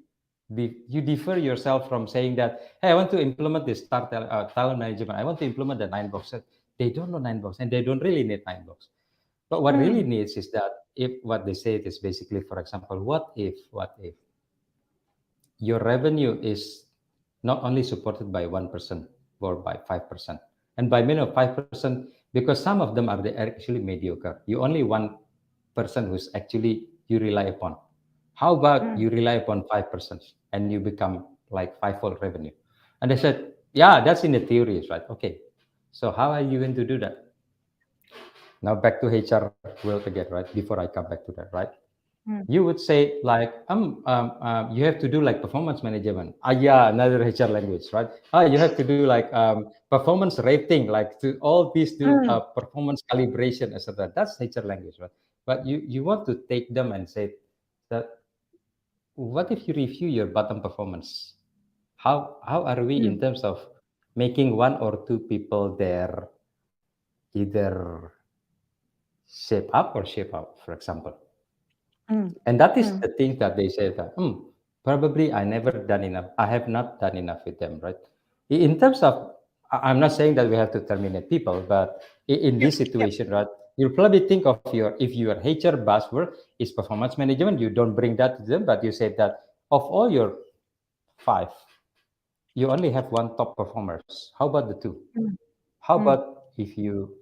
be you defer yourself from saying that hey I want to implement this talent management. I want to implement the 9 boxes. They don't know 9 box and they don't really need 9 box. But what really Mm, needs is that if what they say is basically, for example, what if your revenue is not only supported by 1% or by 5%, and by mean of 5%, because some of them are actually mediocre. You only one person who's actually you rely upon. How about mm, you rely upon 5% and you become like fivefold revenue? And they said, yeah, that's in the theories, right? Okay. So how are you going to do that? Now back to HR world again, right? Before I come back to that, right? mm, You would say like you have to do like performance management. Yeah, another HR language, right? You have to do like performance rating, like to all these do mm, performance calibration, etc. That's HR language, right? But you want to take them and say that what if you review your bottom performance? How are we mm, in terms of making one or two people there either shape up or shape out, for example? mm, And that is mm, the thing that they say that probably I never done enough. I have not done enough with them, right? In terms of, I'm not saying that we have to terminate people, but in yep, this yep, situation, right, you'll probably think of your if your HR buzzword is performance management, you don't bring that to them, but you say that of all your five, you only have one top performers. How about the two? mm, How mm, about if you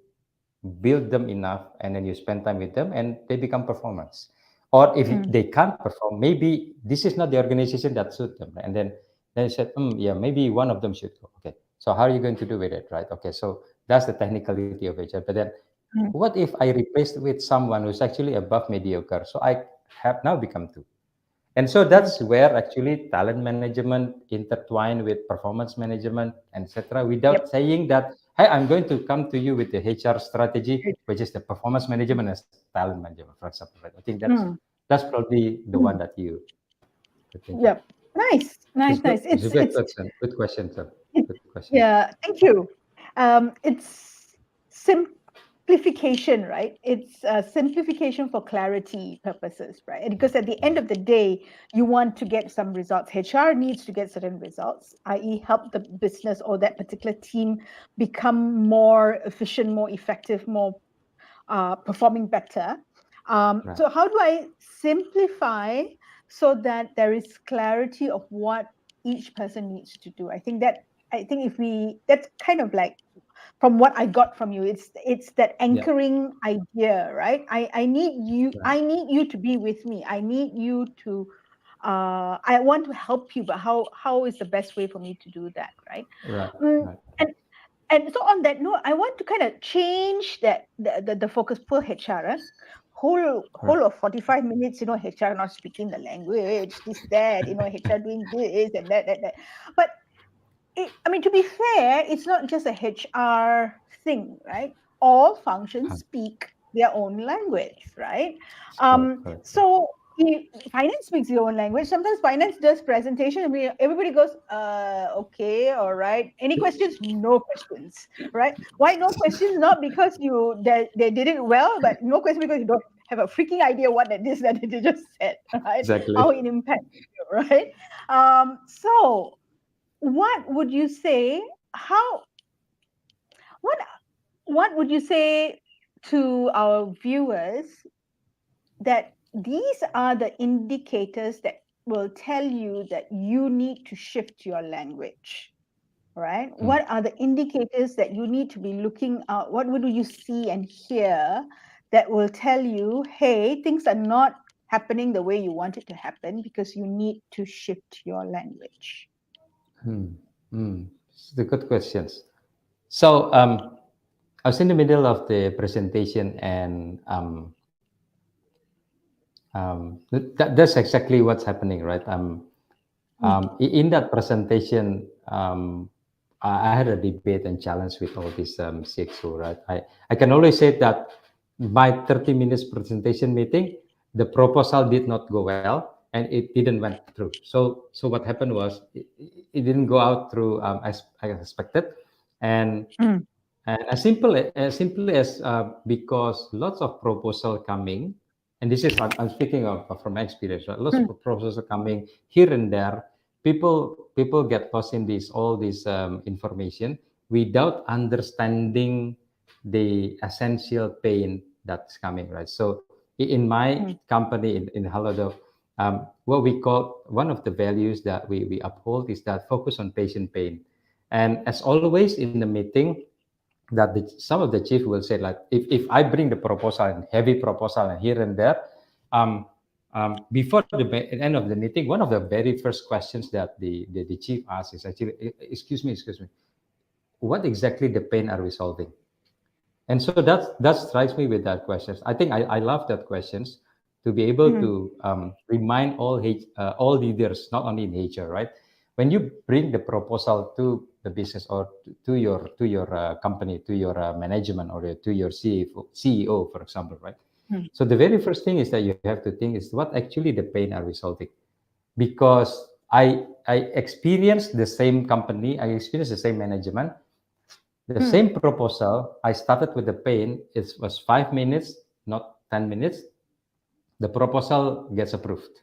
build them enough and then you spend time with them and they become performance, or if mm, they can't perform, maybe this is not the organization that suit them, and then I said yeah, maybe one of them should go. Okay, so how are you going to do with it, right? Okay, so that's the technicality of HR. But then mm, what if I replaced with someone who's actually above mediocre, so I have now become two? And so mm, that's where actually talent management intertwined with performance management, etc. Without yep. saying that, hey, I'm going to come to you with the HR strategy, which is the performance management and talent management, for example. Right? I think Mm, that's probably the one mm, that you could think of. yep. Nice, nice, It's good. nice. It's a It's good it's question. Good question, sir. It, Good question. yeah, thank you. It's simplification, right? It's simplification for clarity purposes, right? And because at the end of the day, you want to get some results. HR needs to get certain results, i.e., help the business or that particular team become more efficient, more effective, more performing better. Right. So how do I simplify so that there is clarity of what each person needs to do? I think if we, that's kind of like from what I got from you, it's that Yeah. anchoring idea, right? I need you, Right. I need you to be with me. I need you to I want to help you, but how is the best way for me to do that, right? Right. Mm, Right. and and so on that note, I want to kind of change that the focus per HR. Whole Right. of 45 minutes, HR not speaking the language, this, that, HR doing this and that. But I mean, to be fair, it's not just a HR thing, right? All functions speak their own language, right? Correct. Correct. So finance speaks their own language. Sometimes finance does presentation, and everybody goes, okay, all right. Any questions? No questions, right? Why no questions? Not because they did it well, but no question because you don't have a freaking idea what that they just said, right? How Exactly. it impacts you, right? So what would you say how what what would you say to our viewers that these are the indicators that will tell you that you need to shift your language, right? Mm. What are the indicators that you need to be looking at? What would you see and hear that will tell you, hey, things are not happening the way you want it to happen because you need to shift your language? Hmm. Hmm. It's the good questions. So I was in the middle of the presentation, and that's exactly what's happening, right? In that presentation, I had a debate and challenge with all these CXO, right? I can always say that my 30 minutes presentation meeting, the proposal did not go well and it didn't went through. So what happened was it didn't go out through as I expected, and Mm, and as simple as because lots of proposal coming, and this is I'm speaking of from my experience, right? Lots of mm, proposals are coming here and there. People get lost in this all this information without understanding the essential pain that's coming, right? So in my mm, company in Halodoc, what we call one of the values that we uphold is that focus on patient pain. And as always in the meeting, that some of the chief will say like if I bring the proposal and heavy proposal and here and there, before the end of the meeting, one of the very first questions that the chief asks is actually, excuse me, what exactly the pain are we solving? And so that strikes me with that questions. I think I love that questions to be able mm, to remind all leaders, not only in HR, right? When you bring the proposal to the business or to your company, to your management, or to your CEO, for example, right? mm, So the very first thing is that you have to think is what actually the pain are we solving? Because I experienced the same company, I experienced the same management, the mm, same proposal. I started with the pain. It was 5 minutes, not 10 minutes. The proposal gets approved.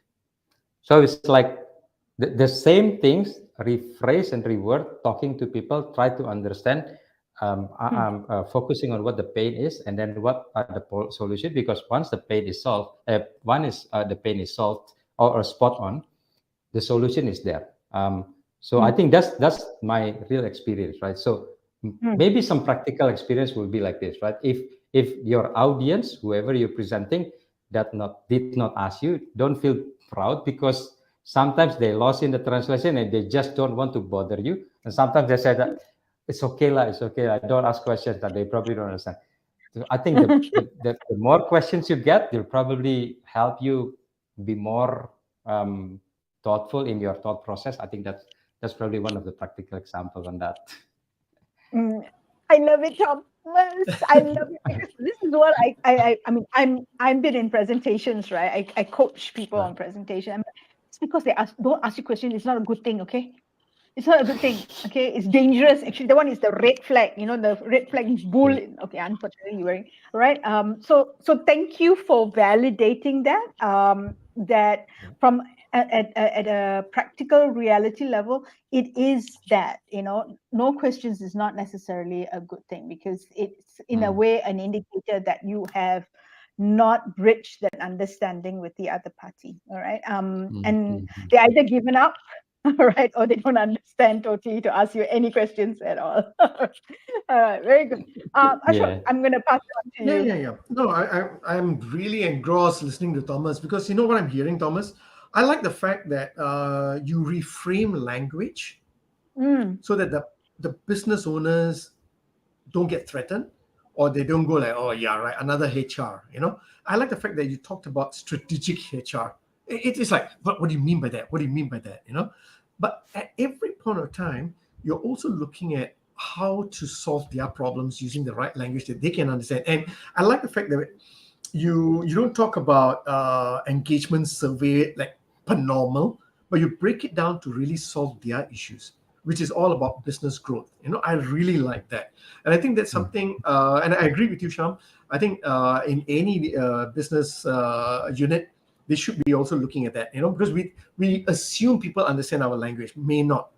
So it's like the same things, rephrase and reword, talking to people, try to understand, mm, focusing on what the pain is, and then what are the solution. Because once the pain is solved, the pain is solved or spot on, the solution is there. So I mm, think that's my real experience, right? So mm, maybe some practical experience will be like this, right? If your audience, whoever you're presenting, that not did not ask you, don't feel proud, because sometimes they lost in the translation and they just don't want to bother you, and sometimes they say that it's okay, I don't ask questions that they probably don't understand. So I think the more questions you get, they'll probably help you be more thoughtful in your thought process. I think that's probably one of the practical examples on that. mm. I love it, Thomas. I love it because this is what I mean, I'm been in presentations, right? I coach people Right. on presentation. It's because they don't ask you questions. It's not a good thing, okay? It's not a good thing, okay? It's dangerous. Actually, the one is the red flag. The red flag is bull. Yeah. Okay, unfortunately, you're wearing right. So thank you for validating that. That Yeah. from at a practical reality level, it is that, no questions is not necessarily a good thing, because it's in a way an indicator that you have not bridged that understanding with the other party. All right. And they either given up, right, or they don't understand totally to ask you any questions at all. All right, very good. Ashok, I'm going to pass it on to you. Yeah. No, I'm really engrossed listening to Thomas, because you know what I'm hearing, Thomas? I like the fact that you reframe language so that the business owners don't get threatened, or they don't go like, oh yeah, right, another HR. I like the fact that you talked about strategic HR. It's like, what do you mean by that? What do you mean by that? But at every point of time, you're also looking at how to solve their problems using the right language that they can understand. And I like the fact that you don't talk about engagement survey like per normal, but you break it down to really solve their issues, which is all about business growth. I really like that. And I think that's something, and I agree with you, Sham. I think in any business unit, they should be also looking at that, because we assume people understand our language, may not,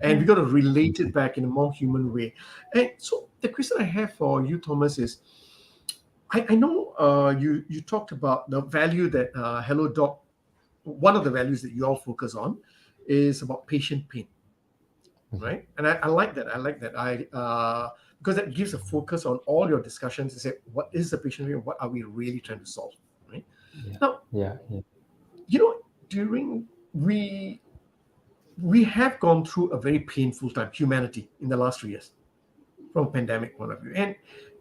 and we got to relate it back in a more human way. And so the question I have for you, Thomas, is I know you talked about the value that Hello Doc, one of the values that you all focus on is about patient pain, right? And I like that. I like that. Because that gives a focus on all your discussions to say, what is the patient pain? What are we really trying to solve, right? Now, during we have gone through a very painful time, humanity, in the last 3 years, from a pandemic point of view.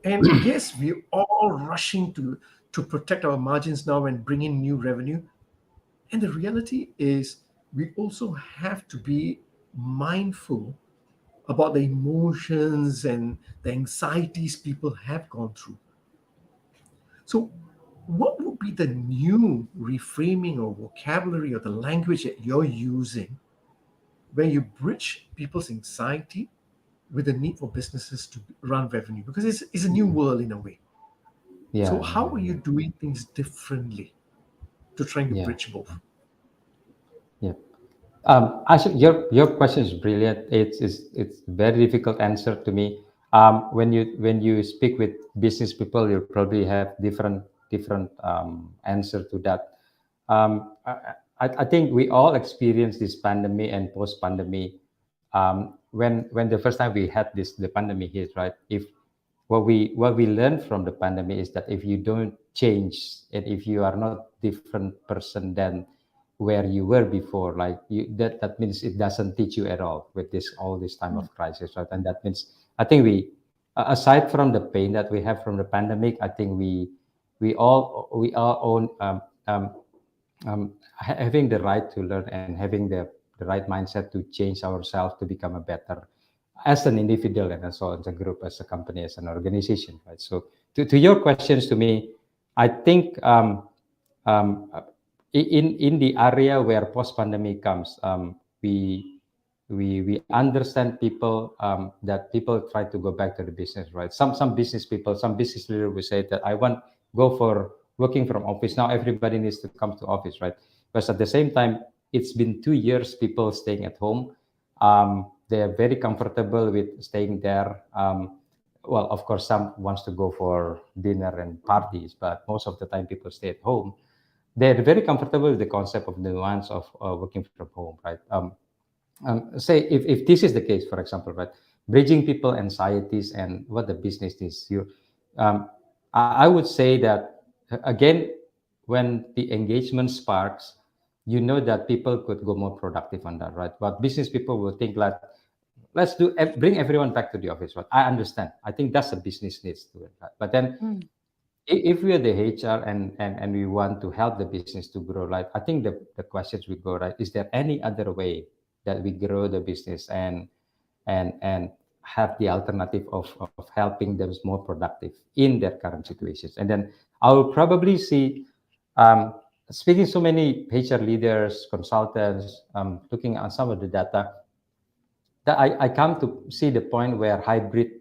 And yes, we're all rushing to protect our margins now and bring in new revenue. And the reality is we also have to be mindful about the emotions and the anxieties people have gone through. So what would be the new reframing or vocabulary or the language that you're using when you bridge people's anxiety with the need for businesses to run revenue? Because it's a new world in a way. So how are you doing things differently to trying to bridge both? Yeah. Actually, your question is brilliant. It's very difficult answer to me. When you speak with business people, you probably have different answer to that. I think we all experience this pandemic and post pandemic. When the first time we had the pandemic hit, right? If what we learned from the pandemic is that if you don't change and if you are not different person than where you were before, like that means it doesn't teach you at all with this all this time of crisis, right? And that means I think aside from the pain that we have from the pandemic, I think we all own having the right to learn and having the right mindset to change ourselves to become a better as an individual and also as a group, as a company, as an organization, right? So to your questions to me, I think um, in the area where post pandemic comes, we understand people that people try to go back to the business, right? Some business people, some business leader will say that I want go for working from office now. Everybody needs to come to office, right? But at the same time, it's been 2 years people staying at home. They are very comfortable with staying there. Well, of course, some wants to go for dinner and parties, but most of the time people stay at home. They're very comfortable with the concept of the nuance of working from home, right? Say if this is the case, for example, right, bridging people anxieties and what the business is, um, I would say that again, when the engagement sparks, you know that people could go more productive on that, right? But business people will think like, let's bring everyone back to the office, right? I understand. I think that's a business needs to it, right? But then if we are the HR and we want to help the business to grow, right? I think the questions we go, right, is there any other way that we grow the business and have the alternative of helping them more productive in their current situations? And then I will probably see speaking so many HR leaders, consultants, looking at some of the data, that I come to see the point where hybrid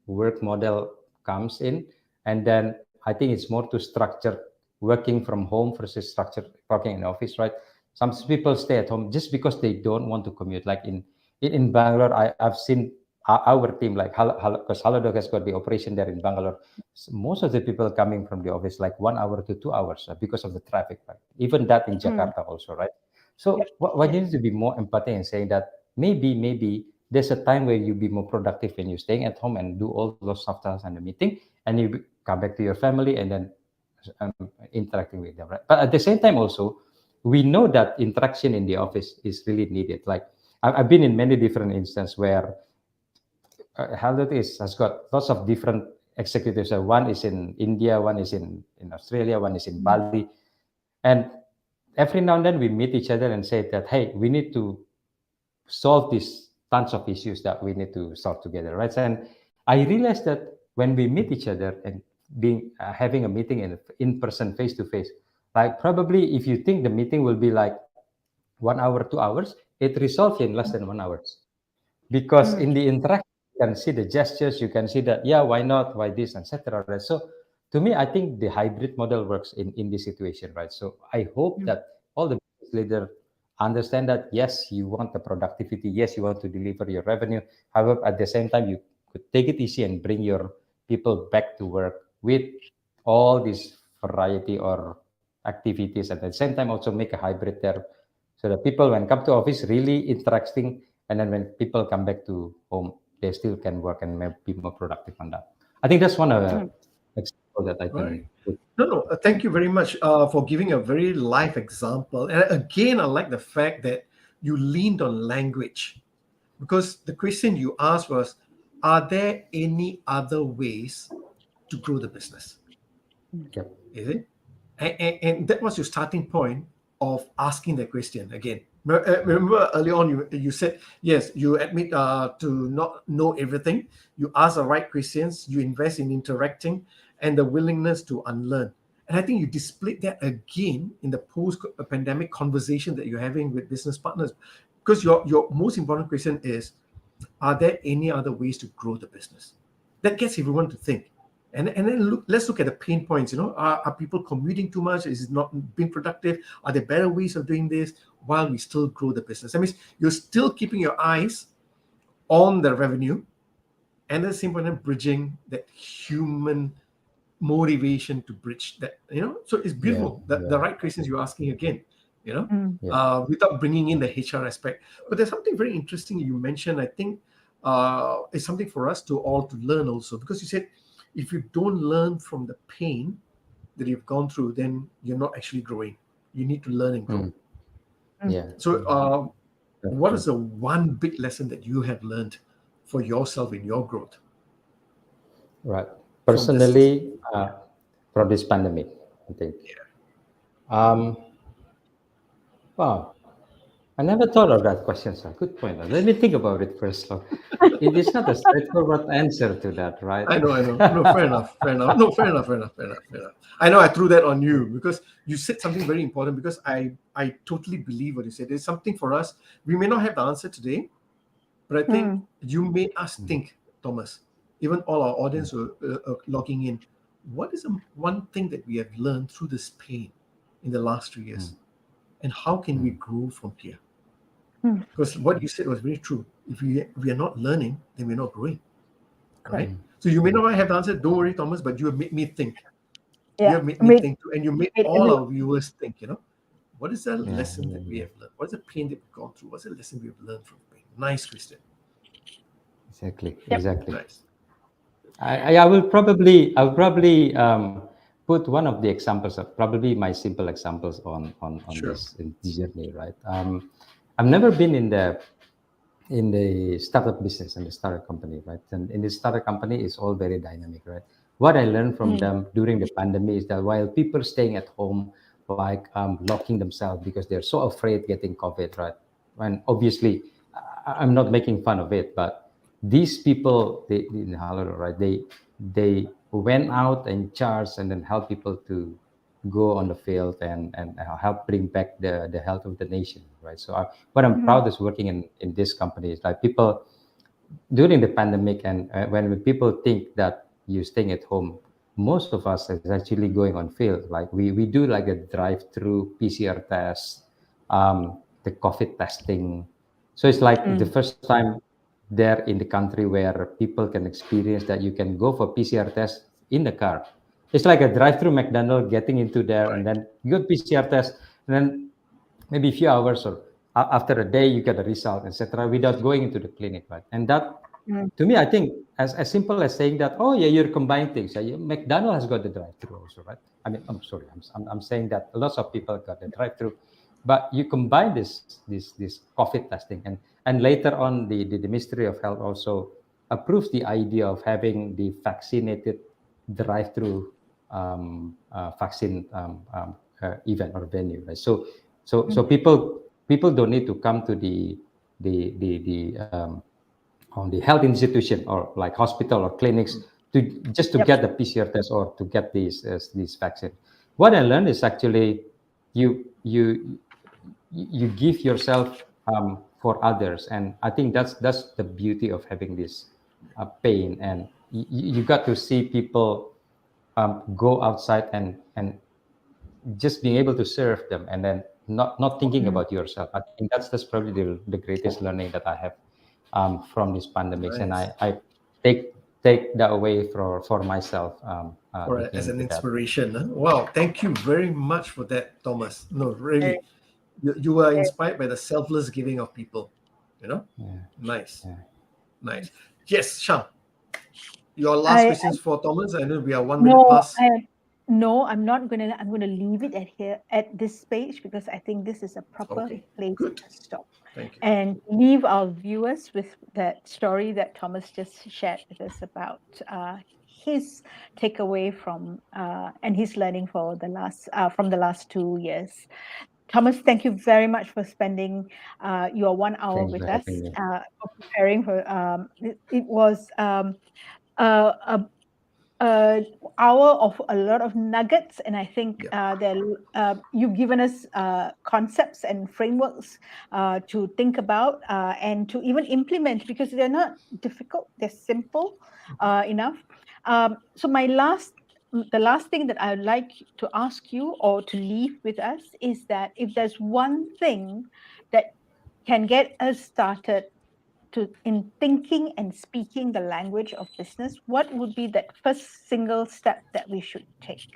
work model comes in, and then I think it's more to structure working from home versus structured working in office, right? Some people stay at home just because they don't want to commute. Like in Bangalore, I've seen our team, like because Halodoc has got the operation there in Bangalore. So most of the people coming from the office like 1 hour to 2 hours because of the traffic. Right? Even that in Jakarta also, right? So what you need to be more empathic in saying that maybe there's a time where you be more productive when you're staying at home and do all those soft tasks and the meeting, and you come back to your family and then um, interacting with them, right? But at the same time also, we know that interaction in the office is really needed. Like I've been in many different instances where Haldot has got lots of different executives. One is in India, one is in Australia, one is in Bali, and every now and then we meet each other and say that, hey, we need to solve these tons of issues that we need to solve together, right? And I realized that when we meet each other and being having a meeting in person, face to face, like probably if you think the meeting will be like 1 hour, 2 hours, it resolves in less than 1 hour because in the interaction you can see the gestures, you can see that, yeah, why not, why this, etc. Right? So to me, I think the hybrid model works in this situation, right? So I hope that all the business leaders understand that yes, you want the productivity, yes, you want to deliver your revenue. However, at the same time, you could take it easy and bring your people back to work with all this variety or activities. At the same time, also make a hybrid there, so that people when come to office really interacting, and then when people come back to home, they still can work and be more productive on that. I think that's one of the example that I Right. can put. No. Thank you very much for giving a very live example. And again, I like the fact that you leaned on language because the question you asked was, are there any other ways to grow the business? Yep. Is it? And that was your starting point of asking that question again. Remember early on, you said, yes, you admit to not know everything. You ask the right questions, you invest in interacting, and the willingness to unlearn. And I think you displayed that again in the post-pandemic conversation that you're having with business partners. Because your most important question is, are there any other ways to grow the business? That gets everyone to think. And then let's look at the pain points. Are people commuting too much? Is it not being productive? Are there better ways of doing this while we still grow the business? That means you're still keeping your eyes on the revenue, and at the same time bridging that human motivation to bridge that. So it's beautiful. The right questions you're asking again. Without bringing in the HR aspect. But there's something very interesting you mentioned. I think it's something for us to all to learn also, because you said if you don't learn from the pain that you've gone through, then you're not actually growing. You need to learn and grow. Yeah. So what is the one big lesson that you have learned for yourself in your growth? Right. From this? Personally, from this pandemic, I think. Um, wow. I never thought of that question, sir. Good point. Let me think about it first. So it is not a straightforward answer to that, right? I know. No, fair enough. No, fair enough. I know I threw that on you because you said something very important, because I totally believe what you said. There's something for us. We may not have the answer today, but I think you made us think, Thomas, even all our audience who are logging in, what is the one thing that we have learned through this pain in the last 3 years? And how can we grow from here? Because what you said was very true. If we are not learning, then we're not growing. Right? So you may not have the answer. Don't worry, Thomas, but you have made me think. You have made me think too, and you made all our viewers think. What is the lesson that we have learned? What's the pain that we've gone through? What's the lesson we've learned from pain? Nice, Christian. Exactly. Nice. I will probably put one of the examples of probably my simple examples on Sure. this journey, right? I've never been in the startup business and the startup company, right? And in the startup company, it's all very dynamic, right? What I learned from them during the pandemic is that while people staying at home, like locking themselves because they're so afraid getting COVID, right? And obviously, I'm not making fun of it, but these people, they in Halal, right? They went out and charged and then help people to go on the field and help bring back the health of the nation, right? So what I'm proud is working in this company is like people during the pandemic, and when people think that you're staying at home, most of us is actually going on field. Like we do like a drive-through PCR test the COVID testing. So it's like the first time there in the country where people can experience that you can go for PCR test in the car. It's like a drive-through McDonald's, getting into there and Right. then you got PCR test, and then maybe a few hours or after a day you get a result, etc., without going into the clinic, right? And that, Mm. to me, I think as simple as saying that, oh yeah, you're combining things. Yeah, McDonald's has got the drive-through also, right? I mean, I'm sorry, I'm saying that lots of people got the drive-through, but you combine this COVID testing, and later on the Ministry of Health also approves the idea of having the vaccinated drive-through vaccine event or venue, right? So people don't need to come to the on the health institution or like hospital or clinics to just to Yep. get the PCR test or to get these vaccine. What I learned is actually you you you give yourself for others, and I think that's the beauty of having this pain, and you got to see people go outside and just being able to serve them, and then not thinking Mm. about yourself. I think that's probably the greatest learning that I have from this pandemics, and Nice. I take that away for myself, Or looking as an into that. inspiration. Huh? Wow, thank you very much for that, Thomas. No, Very, really, you were very inspired by the selfless giving of people. You know, Yeah, nice, yeah. nice. Yes, Sham, your last I questions for Thomas. I know we are 1 minute no, past. no, I'm not gonna. I'm gonna leave it at here at this page because I think this is a proper Okay, place good. to stop Thank you. and leave our viewers with that story that Thomas just shared with us about his takeaway from and his learning for the last from the last 2 years. Thomas, thank you very much for spending your 1 hour Thank you with for us, having me. for preparing for. It was a hour of a lot of nuggets, and I think Yeah, you've given us concepts and frameworks to think about and to even implement because they're not difficult; they're simple enough. So the last thing that I'd like to ask you or to leave with us is that if there's one thing that can get us started in thinking and speaking the language of business, what would be that first single step that we should take?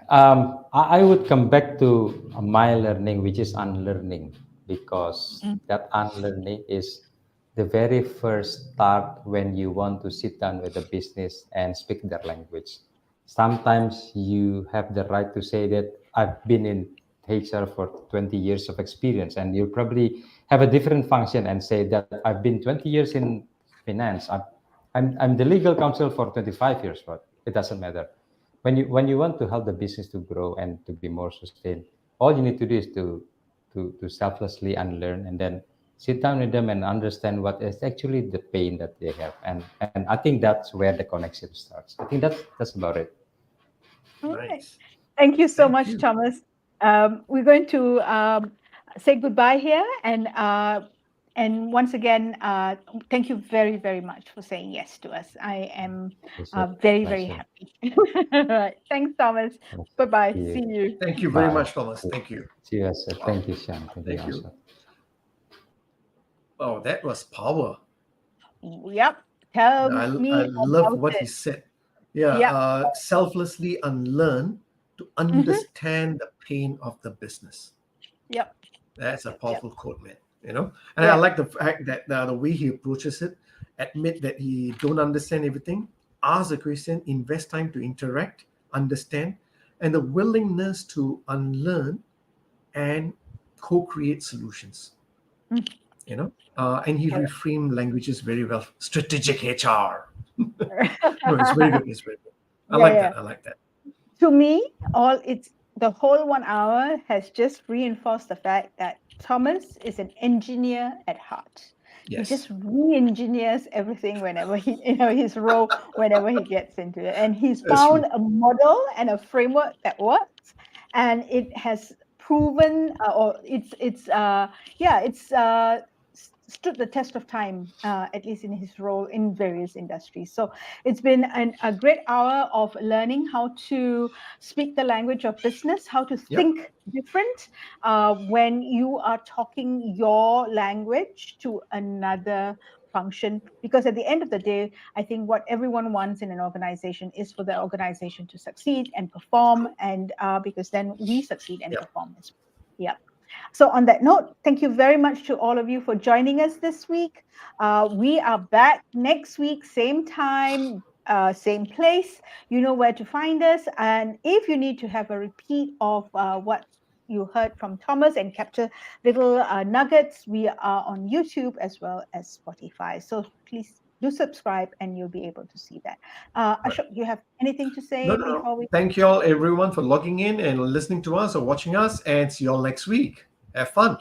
I would come back to my learning, which is unlearning, because Mm. that unlearning is the very first start when you want to sit down with a business and speak their language. Sometimes you have the right to say that I've been in HR for 20 years of experience, and you probably have a different function and say that I've been 20 years in finance. I'm the legal counsel for 25 years, but it doesn't matter. When you want to help the business to grow and to be more sustained, all you need to do is to selflessly unlearn, and then sit down with them and understand what is actually the pain that they have, and I think that's where the connection starts. I think that's about it. All right. nice. Thank you so Thank much, you. Thomas. We're going to say goodbye here, and once again, thank you very, very much for saying yes to us. I am Pleasure. very, very Pleasure. happy. All right. Thanks, Thomas. Pleasure. Bye bye. See you. See you. Thank you very Bye. much, Thomas. Thank you. See you, sir. Wow. Thank you, Sean. Thank you Thank you. also. Oh, that was power. Yep. Tell I me love about what he it. said. Yeah, Yep. selflessly unlearn to Mm-hmm. understand the pain of the business. Yep. That's a Yep. powerful quote, man. You know, and I Yeah. like the fact that the way he approaches it, admit that he don't understand everything, ask a question, invest time to interact, understand, and the willingness to unlearn and co-create solutions. Mm. You know, and he reframed languages very well. Strategic HR. No, it's very good. It's very good. I Yeah, like yeah. that. I like that. To me, all it's the whole 1 hour has just reinforced the fact that Thomas is an engineer at heart. He Yes. just re-engineers everything whenever his role whenever he gets into it, and he's That's found true. a model and a framework that works, and it has proven, or it's yeah, it's stood the test of time, at least in his role in various industries. So it's been a great hour of learning how to speak the language of business, how to Yep. think different when you are talking your language to another function. Because at the end of the day, I think what everyone wants in an organization is for the organization to succeed and perform, and because then we succeed and Yep. perform as well. Yeah. So on that note, thank you very much to all of you for joining us this week. We are back next week, same time, same place. You know where to find us. And if you need to have a repeat of what you heard from Thomas and capture little nuggets, we are on YouTube as well as Spotify. So please do subscribe and you'll be able to see that. Right. Ashok, you have anything to No, say no, no. before we? Thank you all, everyone, for logging in and listening to us or watching us. And see you all next week. Have fun.